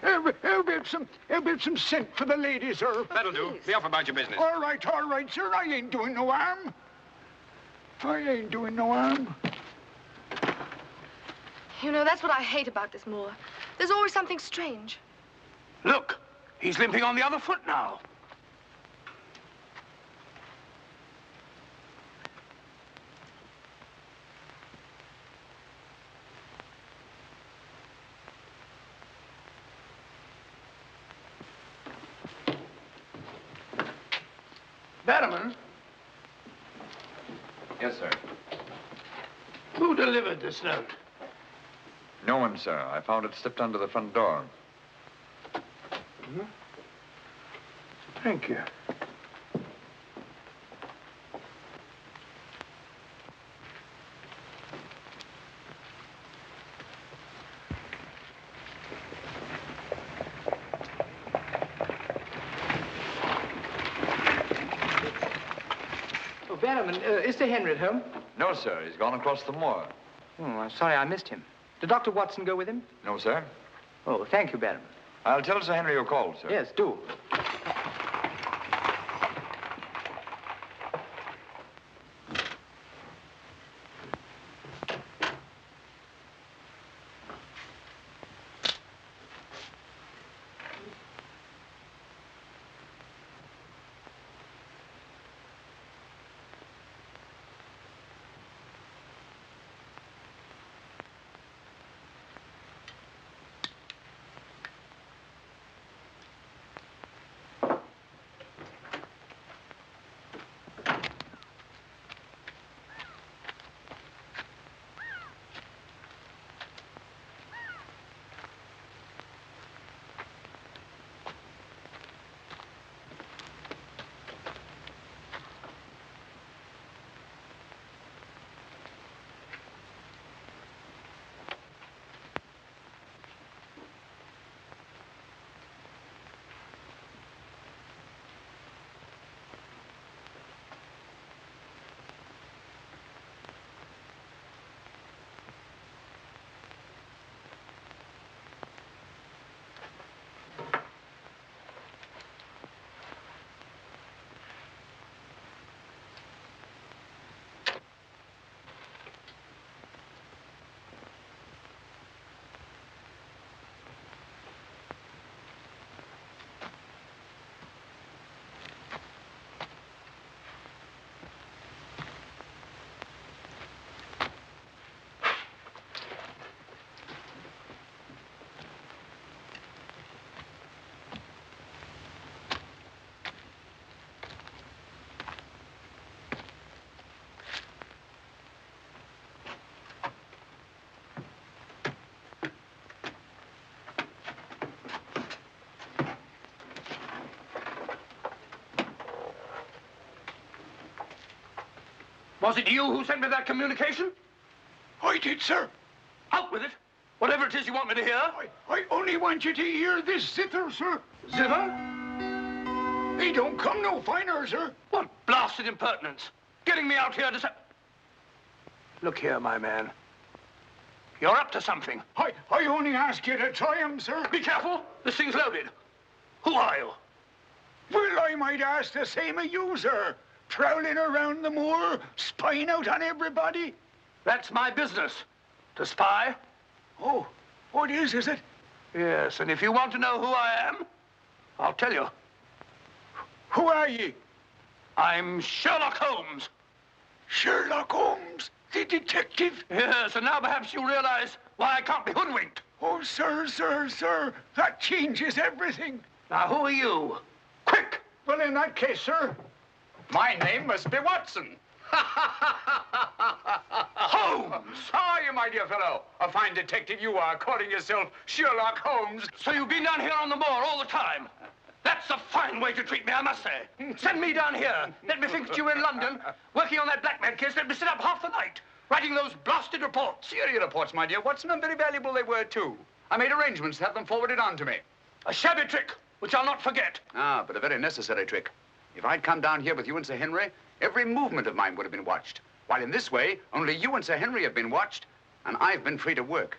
How about some scent for the lady, sir? That'll do. Be off about your business. All right, sir. I ain't doing no harm. I ain't doing no harm. You know, that's what I hate about this moor. There's always something strange. Look, he's limping on the other foot now. Barrowman? Yes, sir. Who delivered this note? No one, sir. I found it slipped under the front door. Mm-hmm. Thank you. Barrowman, is Sir Henry at home? No, sir. He's gone across the moor. Oh, I'm sorry I missed him. Did Dr. Watson go with him? No, sir. Oh, thank you, Barrowman. I'll tell Sir Henry you called, sir. Yes, do. Was it you who sent me that communication? I did, sir. Out with it. Whatever it is you want me to hear. I only want you to hear this zither, sir. Zither? He don't come no finer, sir. What blasted impertinence. Getting me out here to say... Look here, my man. You're up to something. I only ask you to try him, sir. Be careful. This thing's loaded. Who are you? Well, I might ask the same of you, sir. Prowling around the moor, spying out on everybody. That's my business. To spy. Oh, what is it? Yes, and if you want to know who I am, I'll tell you. Who are ye? I'm Sherlock Holmes. Sherlock Holmes, the detective? Yes, and now perhaps you'll realize why I can't be hoodwinked. Oh, sir, that changes everything. Now, who are you? Quick! Well, in that case, sir, my name must be Watson. Holmes! How are you, my dear fellow? A fine detective you are, calling yourself Sherlock Holmes. So you've been down here on the moor all the time? That's a fine way to treat me, I must say. Send me down here. Let me think that you were in London, working on that blackmail case. Let me sit up half the night, writing those blasted reports. Serious reports, my dear Watson, and very valuable they were, too. I made arrangements to have them forwarded on to me. A shabby trick, which I'll not forget. Ah, but a very necessary trick. If I'd come down here with you and Sir Henry, every movement of mine would have been watched. While in this way, only you and Sir Henry have been watched, and I've been free to work.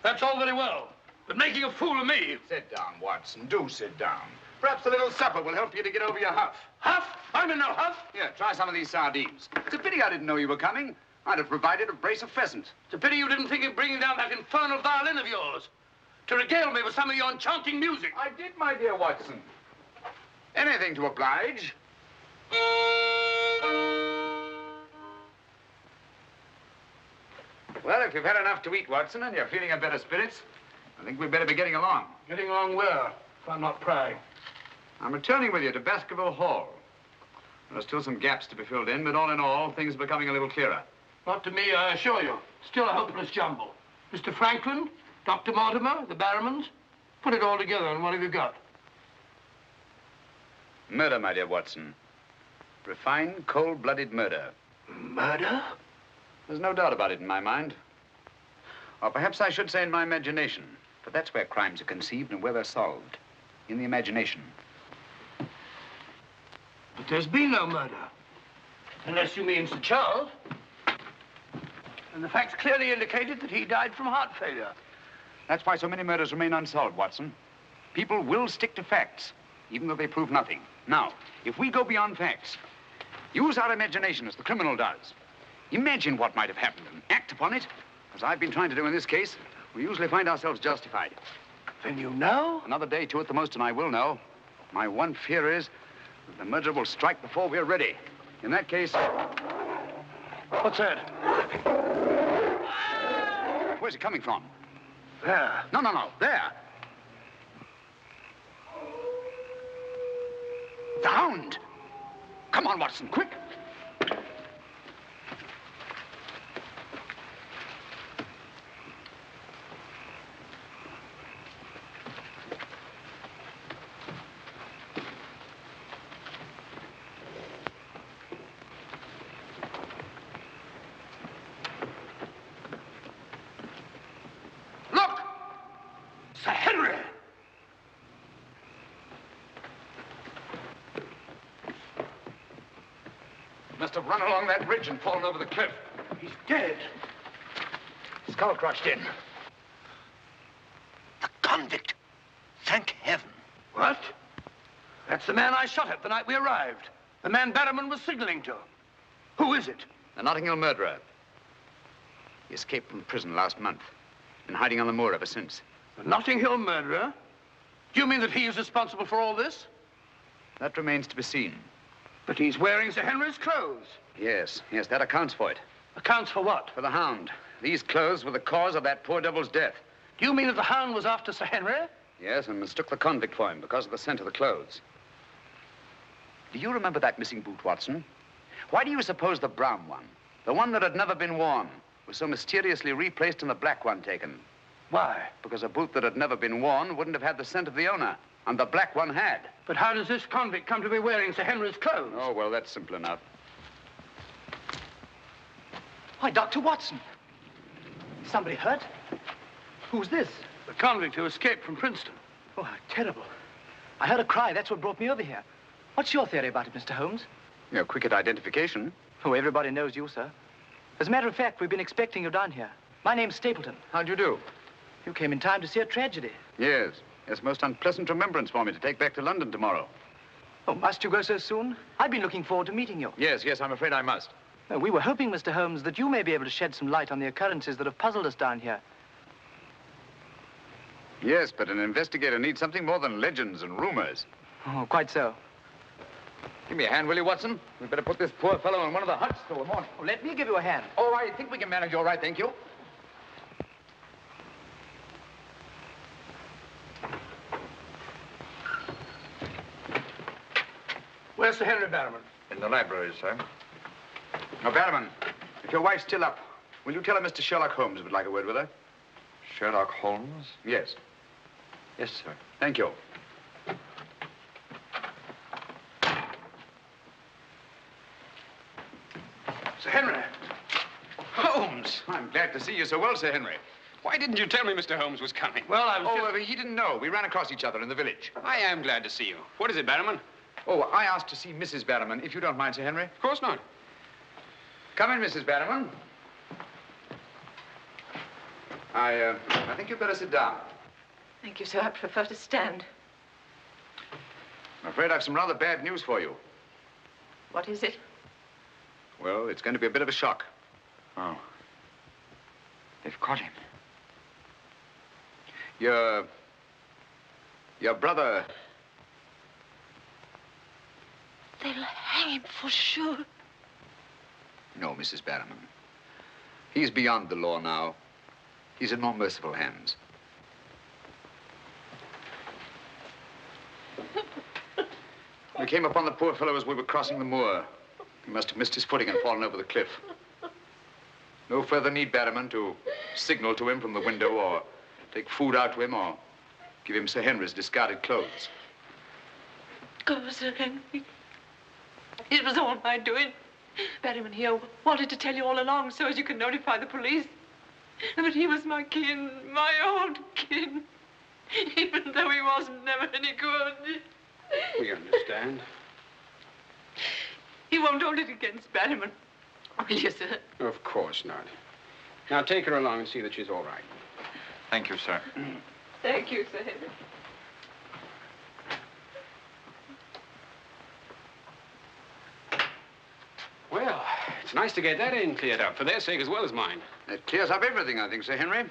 That's all very well, but making a fool of me... Sit down, Watson. Do sit down. Perhaps a little supper will help you to get over your huff. Huff? I'm in no huff. Here, try some of these sardines. It's a pity I didn't know you were coming. I'd have provided a brace of pheasant. It's a pity you didn't think of bringing down that infernal violin of yours to regale me with some of your enchanting music. I did, my dear Watson. Anything to oblige. Well, if you've had enough to eat, Watson, and you're feeling in better spirits, I think we'd better be getting along. Getting along where, if I'm not prying? I'm returning with you to Baskerville Hall. There are still some gaps to be filled in, but all in all, things are becoming a little clearer. Not to me, I assure you. Still a hopeless jumble. Mr. Franklin, Dr. Mortimer, the Barrymans, put it all together, and what have you got? Murder, my dear Watson. Refined, cold-blooded murder. Murder? There's no doubt about it in my mind. Or perhaps I should say in my imagination, for that's where crimes are conceived and where they're solved. In the imagination. But there's been no murder. Unless you mean Sir Charles. And the facts clearly indicated that he died from heart failure. That's why so many murders remain unsolved, Watson. People will stick to facts, even though they prove nothing. Now, if we go beyond facts, use our imagination as the criminal does. Imagine what might have happened and act upon it, as I've been trying to do in this case. We usually find ourselves justified. Then you know? Another day, two at the most, and I will know. My one fear is that the murderer will strike before we're ready. In that case... What's that? Where's it coming from? There. No, there. The Hound! Come on, Watson, quick! Must have run along that ridge and fallen over the cliff. He's dead. Skull crushed in. The convict. Thank heaven. What? That's the man I shot at the night we arrived. The man Barrymore was signaling to. Who is it? The Notting Hill murderer. He escaped from prison last month. Been hiding on the moor ever since. The Notting Hill murderer? Do you mean that he is responsible for all this? That remains to be seen. But he's wearing Sir Henry's clothes. Yes, that accounts for it. Accounts for what? For the Hound. These clothes were the cause of that poor devil's death. Do you mean that the Hound was after Sir Henry? Yes, and mistook the convict for him because of the scent of the clothes. Do you remember that missing boot, Watson? Why do you suppose the brown one, the one that had never been worn, was so mysteriously replaced and the black one taken? Why? Because a boot that had never been worn wouldn't have had the scent of the owner, and the black one had. But how does this convict come to be wearing Sir Henry's clothes? Oh, well, that's simple enough. Why, Dr. Watson. Somebody hurt? Who's this? The convict who escaped from Princeton. Oh, how terrible. I heard a cry. That's what brought me over here. What's your theory about it, Mr. Holmes? You're quick at identification. Oh, everybody knows you, sir. As a matter of fact, we've been expecting you down here. My name's Stapleton. How do you do? You came in time to see a tragedy. Yes. It's a most unpleasant remembrance for me to take back to London tomorrow. Oh, must you go so soon? I've been looking forward to meeting you. Yes, I'm afraid I must. We were hoping, Mr. Holmes, that you may be able to shed some light on the occurrences that have puzzled us down here. Yes, but an investigator needs something more than legends and rumors. Oh, quite so. Give me a hand, will you, Watson? We'd better put this poor fellow in one of the huts till the morning. Oh, let me give you a hand. Oh, I think we can manage all right, thank you. Where's Sir Henry Barrowman? In the library, sir. Now, Barrowman, if your wife's still up, will you tell her Mr. Sherlock Holmes would like a word with her? Sherlock Holmes? Yes. Yes, sir. Thank you. Sir Henry. Holmes! I'm glad to see you so well, Sir Henry. Why didn't you tell me Mr. Holmes was coming? Well, I was he didn't know. We ran across each other in the village. I am glad to see you. What is it, Barrowman? Oh, I asked to see Mrs. Barrowman, if you don't mind, Sir Henry. Of course not. Come in, Mrs. Barrowman. I think you'd better sit down. Thank you, sir. I prefer to stand. I'm afraid I've some rather bad news for you. What is it? Well, it's going to be a bit of a shock. Oh. They've caught him. Your brother... They'll hang him for sure. No, Mrs. Barrowman. He's beyond the law now. He's in more merciful hands. We came upon the poor fellow as we were crossing the moor. He must have missed his footing and fallen over the cliff. No further need, Barrowman, to signal to him from the window or take food out to him or give him Sir Henry's discarded clothes. Oh, Sir Henry. It was all my doing. Barrowman here wanted to tell you all along so as you could notify the police. But he was my kin, my old kin. Even though he wasn't never any good. We understand. He won't hold it against Barrowman, will you, sir? Of course not. Now take her along and see that she's all right. Thank you, sir. Thank you, Sir Henry. Well, it's nice to get that in cleared up, for their sake as well as mine. That clears up everything, I think, Sir Henry.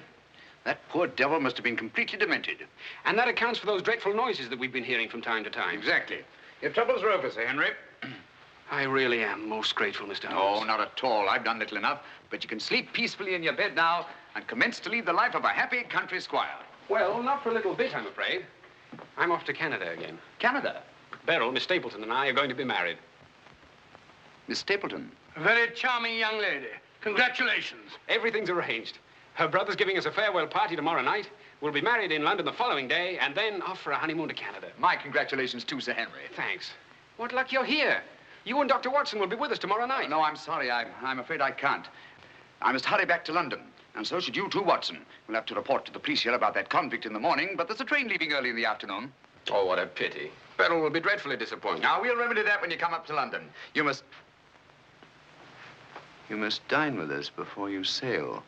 That poor devil must have been completely demented. And that accounts for those dreadful noises that we've been hearing from time to time. Exactly. Your troubles are over, Sir Henry. I really am most grateful, Mr. No, Holmes. not at all. I've done little enough. But you can sleep peacefully in your bed now and commence to lead the life of a happy country squire. Well, not for a little bit, I'm afraid. I'm off to Canada again. Canada? Beryl, Miss Stapleton, and I are going to be married. Miss Stapleton? a very charming young lady. Congratulations. Everything's arranged. Her brother's giving us a farewell party tomorrow night. We'll be married in London the following day, and then off for a honeymoon to Canada. My congratulations too, Sir Henry. Thanks. What luck you're here. You and Dr. Watson will be with us tomorrow night. No, I'm sorry. I'm afraid I can't. I must hurry back to London. And so should you too, Watson. We'll have to report to the police here about that convict in the morning, but there's a train leaving early in the afternoon. Oh, what a pity. Beryl will be dreadfully disappointed. Now, we'll remedy that when you come up to London. You must dine with us before you sail.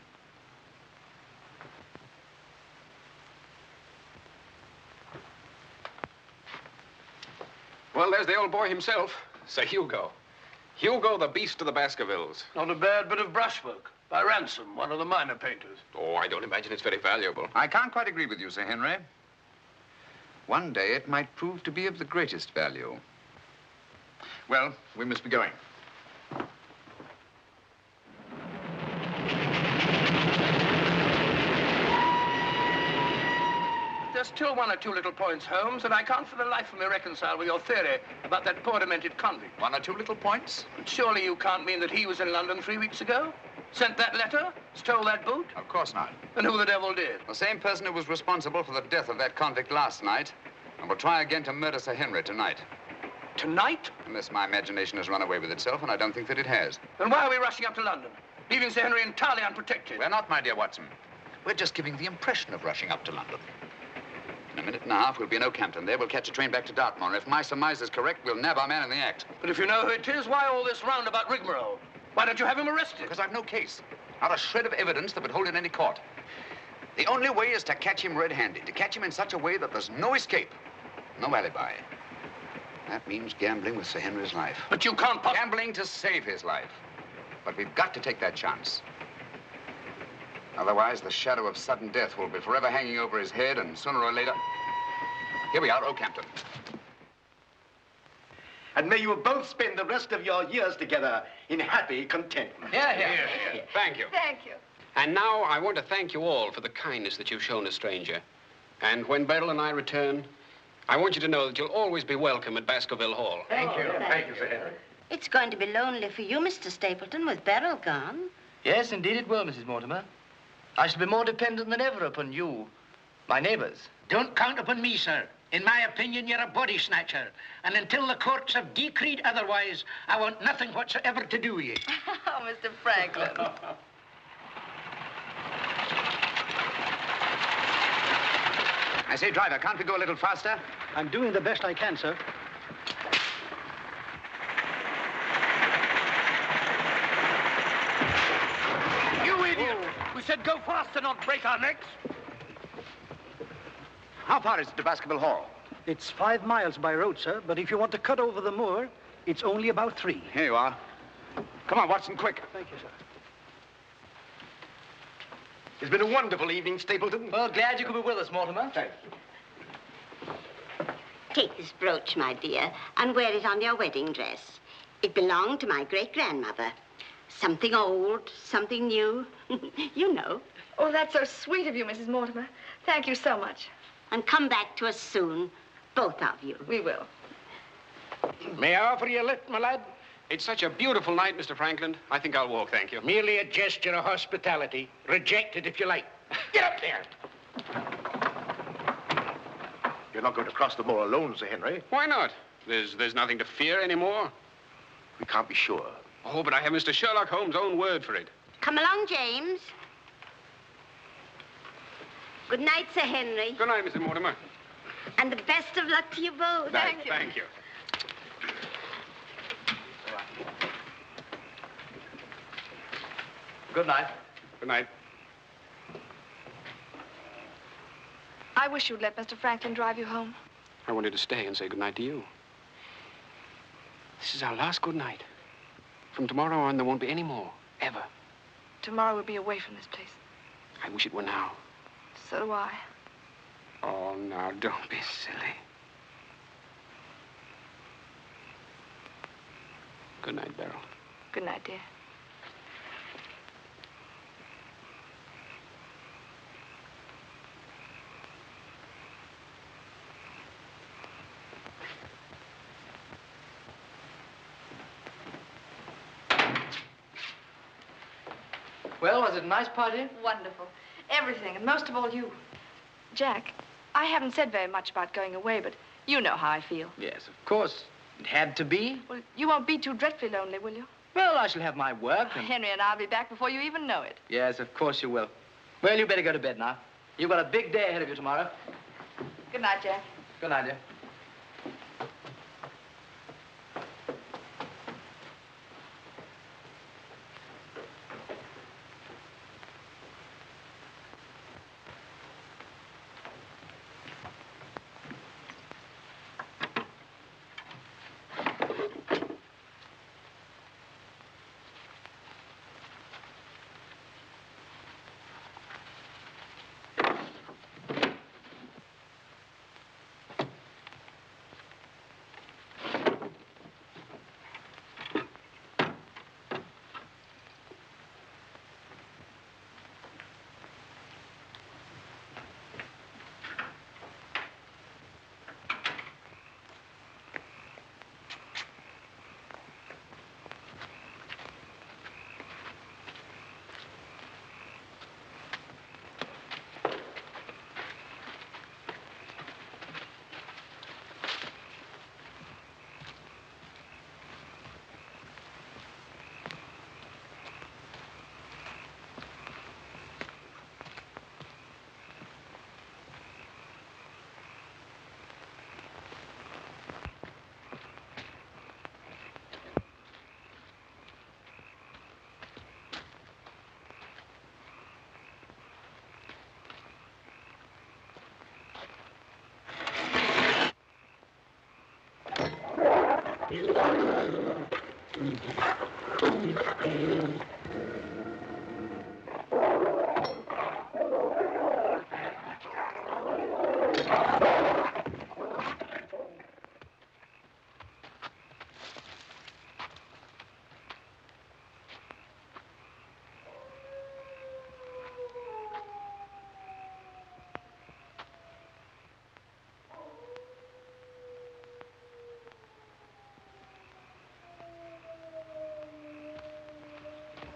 Well, there's the old boy himself, Sir Hugo. Hugo, the beast of the Baskervilles. Not a bad bit of brushwork. By Ransom, one of the minor painters. Oh, I don't imagine it's very valuable. I can't quite agree with you, Sir Henry. One day it might prove to be of the greatest value. Well, we must be going. There's still one or two little points, Holmes, that I can't for the life of me reconcile with your theory about that poor demented convict. One or two little points? But surely you can't mean that he was in London 3 weeks ago? Sent that letter? Stole that boot? Of course not. And who the devil did? The same person who was responsible for the death of that convict last night and will try again to murder Sir Henry tonight. Tonight? Unless my imagination has run away with itself, and I don't think that it has. Then why are we rushing up to London? leaving Sir Henry entirely unprotected. We're not, my dear Watson. We're just giving the impression of rushing up to London. In a minute and a half, we'll be in Oakhampton. There, we'll catch a train back to Dartmoor. If my surmise is correct, we'll nab our man in the act. But if you know who it is, why all this roundabout rigmarole? Why don't you have him arrested? Because I've no case. Not a shred of evidence that would hold in any court. The only way is to catch him red-handed, to catch him in such a way that there's no escape, no alibi. That means gambling with Sir Henry's life. But you can't Gambling to save his life. But we've got to take that chance. Otherwise, the shadow of sudden death will be forever hanging over his head, and sooner or later... Here we are, Oakhampton. And may you both spend the rest of your years together in happy contentment. Yeah. Thank you. Thank you. And now I want to thank you all for the kindness that you've shown a stranger. And when Beryl and I return, I want you to know that you'll always be welcome at Baskerville Hall. Thank you. Thank you, Sir Henry. It's going to be lonely for you, Mr. Stapleton, with Beryl gone. Yes, indeed it will, Mrs. Mortimer. I shall be more dependent than ever upon you, my neighbors. Don't count upon me, sir. In my opinion, you're a body snatcher. And until the courts have decreed otherwise, I want nothing whatsoever to do with you. Oh, Mr. Franklin. I say, driver, can't we go a little faster? I'm doing the best I can, sir. You idiot! We said go faster, not break our necks. How far is it to Baskerville Hall? It's 5 miles by road, sir, but if you want to cut over the moor, it's only about 3. Here you are. Come on, Watson, quick. Thank you, sir. It's been a wonderful evening, Stapleton. Well, glad you could be with us, Mortimer. Thanks. Take this brooch, my dear, and wear it on your wedding dress. It belonged to my great-grandmother. Something old, something new. You know. Oh, that's so sweet of you, Mrs. Mortimer. Thank you so much. And come back to us soon, both of you. We will. May I offer you a lift, my lad? It's such a beautiful night, Mr. Franklin. I think I'll walk, thank you. Merely a gesture of hospitality. Reject it if you like. Get up there. You're not going to cross the moor alone, Sir Henry. Why not? There's nothing to fear anymore. We can't be sure. Oh, but I have Mr. Sherlock Holmes' own word for it. Come along, James. Good night, Sir Henry. Good night, Mrs. Mortimer. And the best of luck to you both. Thank you. Good night. Good night. I wish you'd let Mr. Franklin drive you home. I wanted to stay and say good night to you. This is our last good night. From tomorrow on, there won't be any more, ever. Tomorrow we'll be away from this place. I wish it were now. So do I. Oh, now, don't be silly. Good night, Beryl. Good night, dear. Well, was it a nice party? Wonderful. Everything, and most of all you. Jack, I haven't said very much about going away, but you know how I feel. Yes, of course. It had to be. Well, you won't be too dreadfully lonely, will you? Well, I shall have my work and... Henry and I'll be back before you even know it. Yes, of course you will. Well, you better go to bed now. You've got a big day ahead of you tomorrow. Good night, Jack. Good night, dear.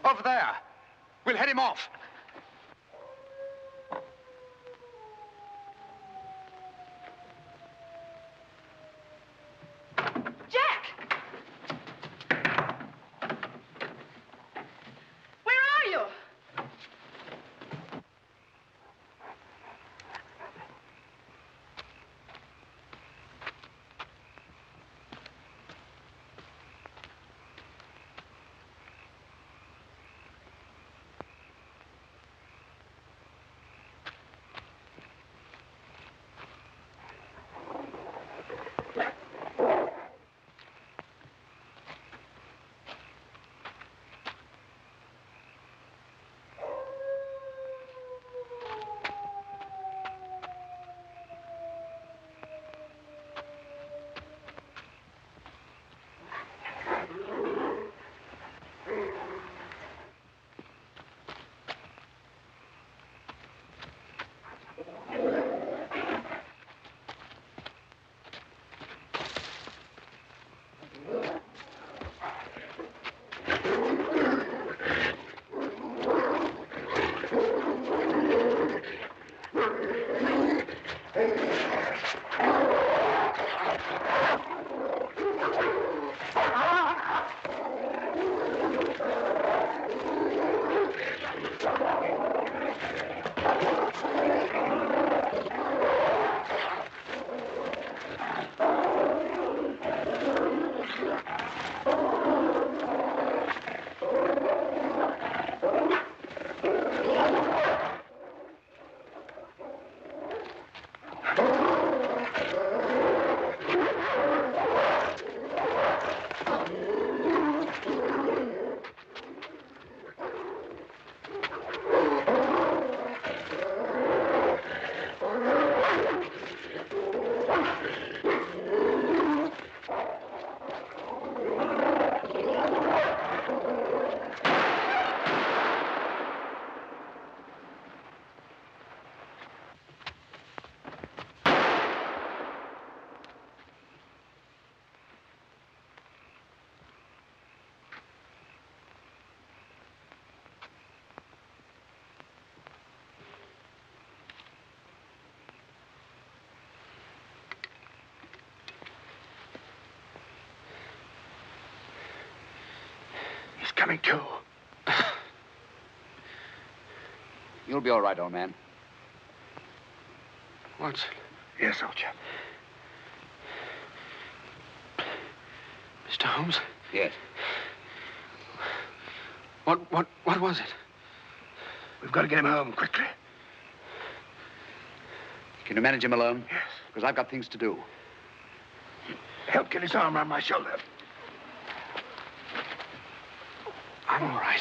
Over there. We'll head him off. Jack! Where are you? Coming to. You'll be all right, old man. Watson. Yes, old chap. Mr. Holmes? Yes. What was it? We've got to get him home quickly. Can you manage him alone? Yes. Because I've got things to do. Help get his arm around my shoulder. I'm all right.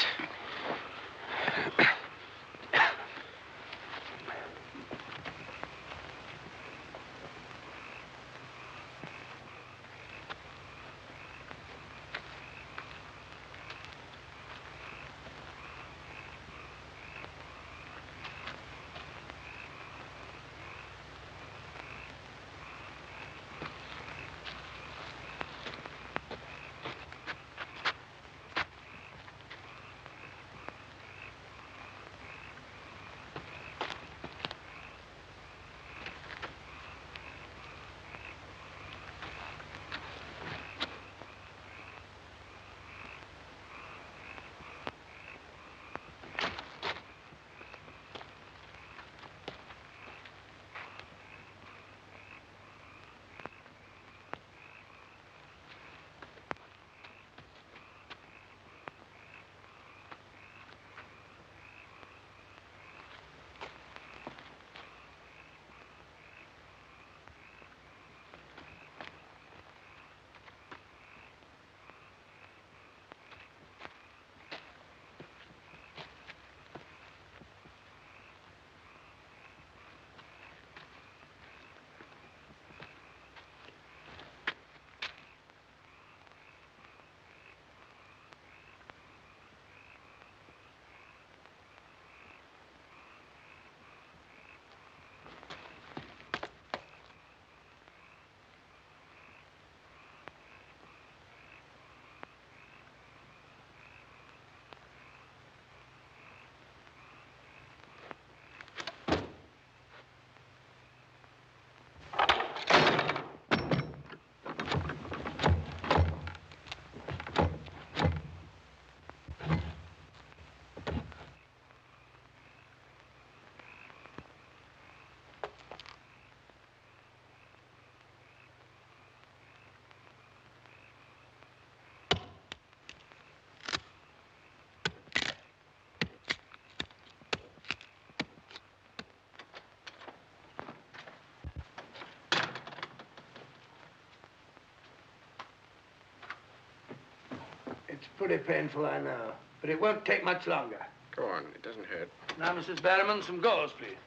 pretty painful, I know. But it won't take much longer. Go on, it doesn't hurt. Now, Mrs. Barrowman, some gauze, please.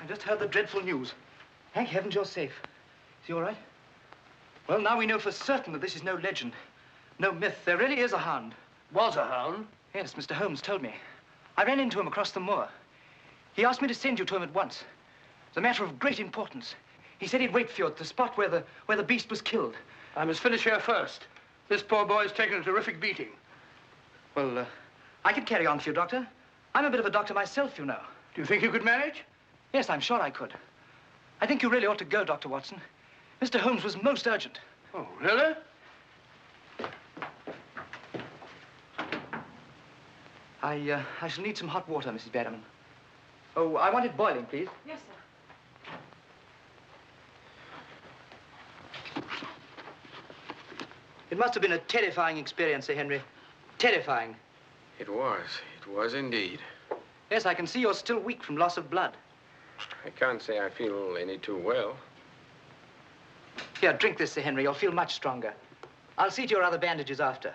I just heard the dreadful news. Thank heavens you're safe. Is he all right? Well, now we know for certain that this is no legend, no myth. There really is a hound. Was a hound? Yes, Mr. Holmes told me. I ran into him across the moor. He asked me to send you to him at once. It's a matter of great importance. He said he'd wait for you at the spot where the beast was killed. I must finish here first. This poor boy's taken a terrific beating. Well, I could carry on for you, Doctor. I'm a bit of a doctor myself, you know. Do you think you could manage? Yes, I'm sure I could. I think you really ought to go, Dr. Watson. Mr. Holmes was most urgent. Oh, really? I shall need some hot water, Mrs. Barrowman. Oh, I want it boiling, please. Yes, sir. It must have been a terrifying experience, Sir Henry. Terrifying. It was indeed. Yes, I can see you're still weak from loss of blood. I can't say I feel any too well. Here, drink this, Sir Henry. You'll feel much stronger. I'll see to your other bandages after.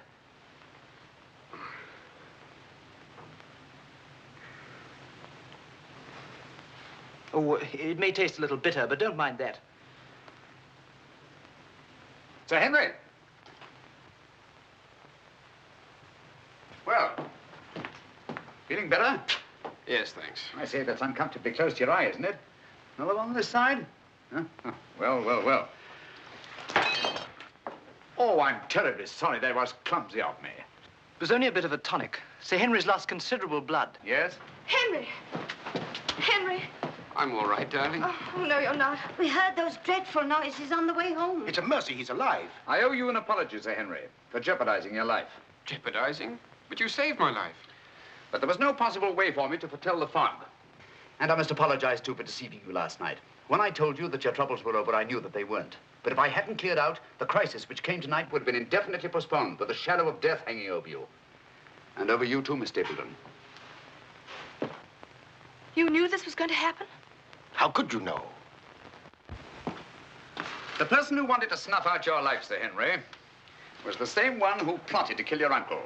Oh, it may taste a little bitter, but don't mind that. Sir Henry. Well, feeling better? Yes, thanks. I say that's uncomfortably close to your eye, isn't it? Another one on this side? Huh? Oh, well. Oh, I'm terribly sorry. That was clumsy of me. It was only a bit of a tonic. Sir Henry's lost considerable blood. Yes? Henry! Henry! I'm all right, darling. Oh, no, you're not. We heard those dreadful noises on the way home. It's a mercy he's alive. I owe you an apology, Sir Henry, for jeopardizing your life. Jeopardizing? But you saved my life. But there was no possible way for me to foretell the fog. And I must apologize, too, for deceiving you last night. When I told you that your troubles were over, I knew that they weren't. But if I hadn't cleared out, the crisis which came tonight would have been indefinitely postponed, with the shadow of death hanging over you. And over you, too, Miss Stapleton. You knew this was going to happen? How could you know? The person who wanted to snuff out your life, Sir Henry, was the same one who plotted to kill your uncle.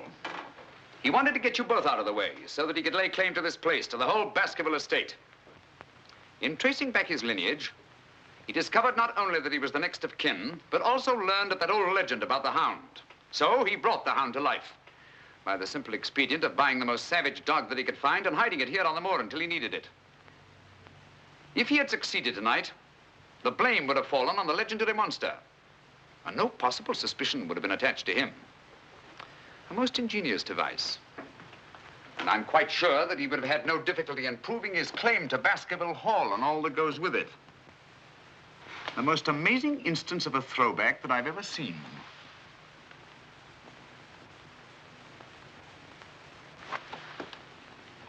He wanted to get you both out of the way so that he could lay claim to this place, to the whole Baskerville estate. In tracing back his lineage, he discovered not only that he was the next of kin, but also learned of that old legend about the Hound. So he brought the Hound to life by the simple expedient of buying the most savage dog that he could find and hiding it here on the moor until he needed it. If he had succeeded tonight, the blame would have fallen on the legendary monster, and no possible suspicion would have been attached to him. A most ingenious device. And I'm quite sure that he would have had no difficulty in proving his claim to Baskerville Hall and all that goes with it. The most amazing instance of a throwback that I've ever seen.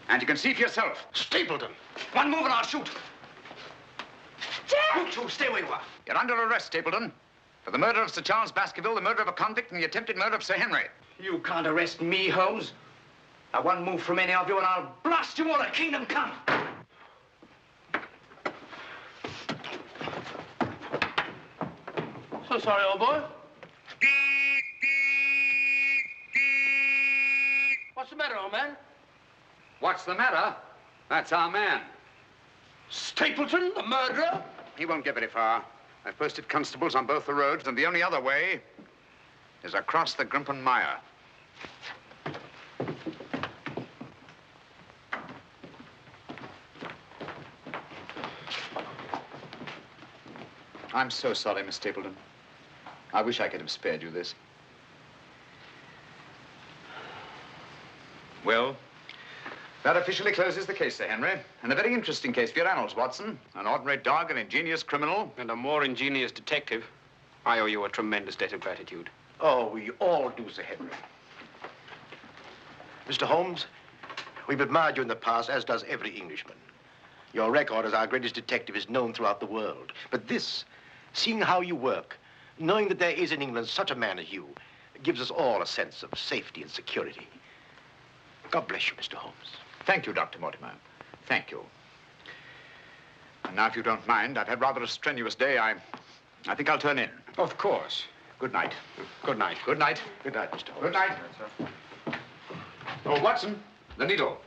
And you can see for yourself. Stapleton! One move and I'll shoot. Jack! You two, stay where you are. You're under arrest, Stapleton, for the murder of Sir Charles Baskerville, the murder of a convict, and the attempted murder of Sir Henry. You can't arrest me, Holmes. Now, one move from any of you and I'll blast you all to kingdom come. So sorry, old boy. What's the matter, old man? What's the matter? That's our man. Stapleton, the murderer? He won't get very far. I've posted constables on both the roads, and the only other way is across the Grimpen Mire. I'm so sorry, Miss Stapleton. I wish I could have spared you this. Well, that officially closes the case, Sir Henry. And a very interesting case for your annals, Watson. An ordinary dog, an ingenious criminal. And a more ingenious detective. I owe you a tremendous debt of gratitude. Oh, we all do, Sir Henry. Mr. Holmes, we've admired you in the past, as does every Englishman. Your record as our greatest detective is known throughout the world. But this, seeing how you work, knowing that there is in England such a man as you, gives us all a sense of safety and security. God bless you, Mr. Holmes. Thank you, Dr. Mortimer. Thank you. And now, if you don't mind, I've had rather a strenuous day. I think I'll turn in. Of course. Good night. Good night. Good night. Good night, Mr. Holmes. Good night. Oh, Watson, the needle.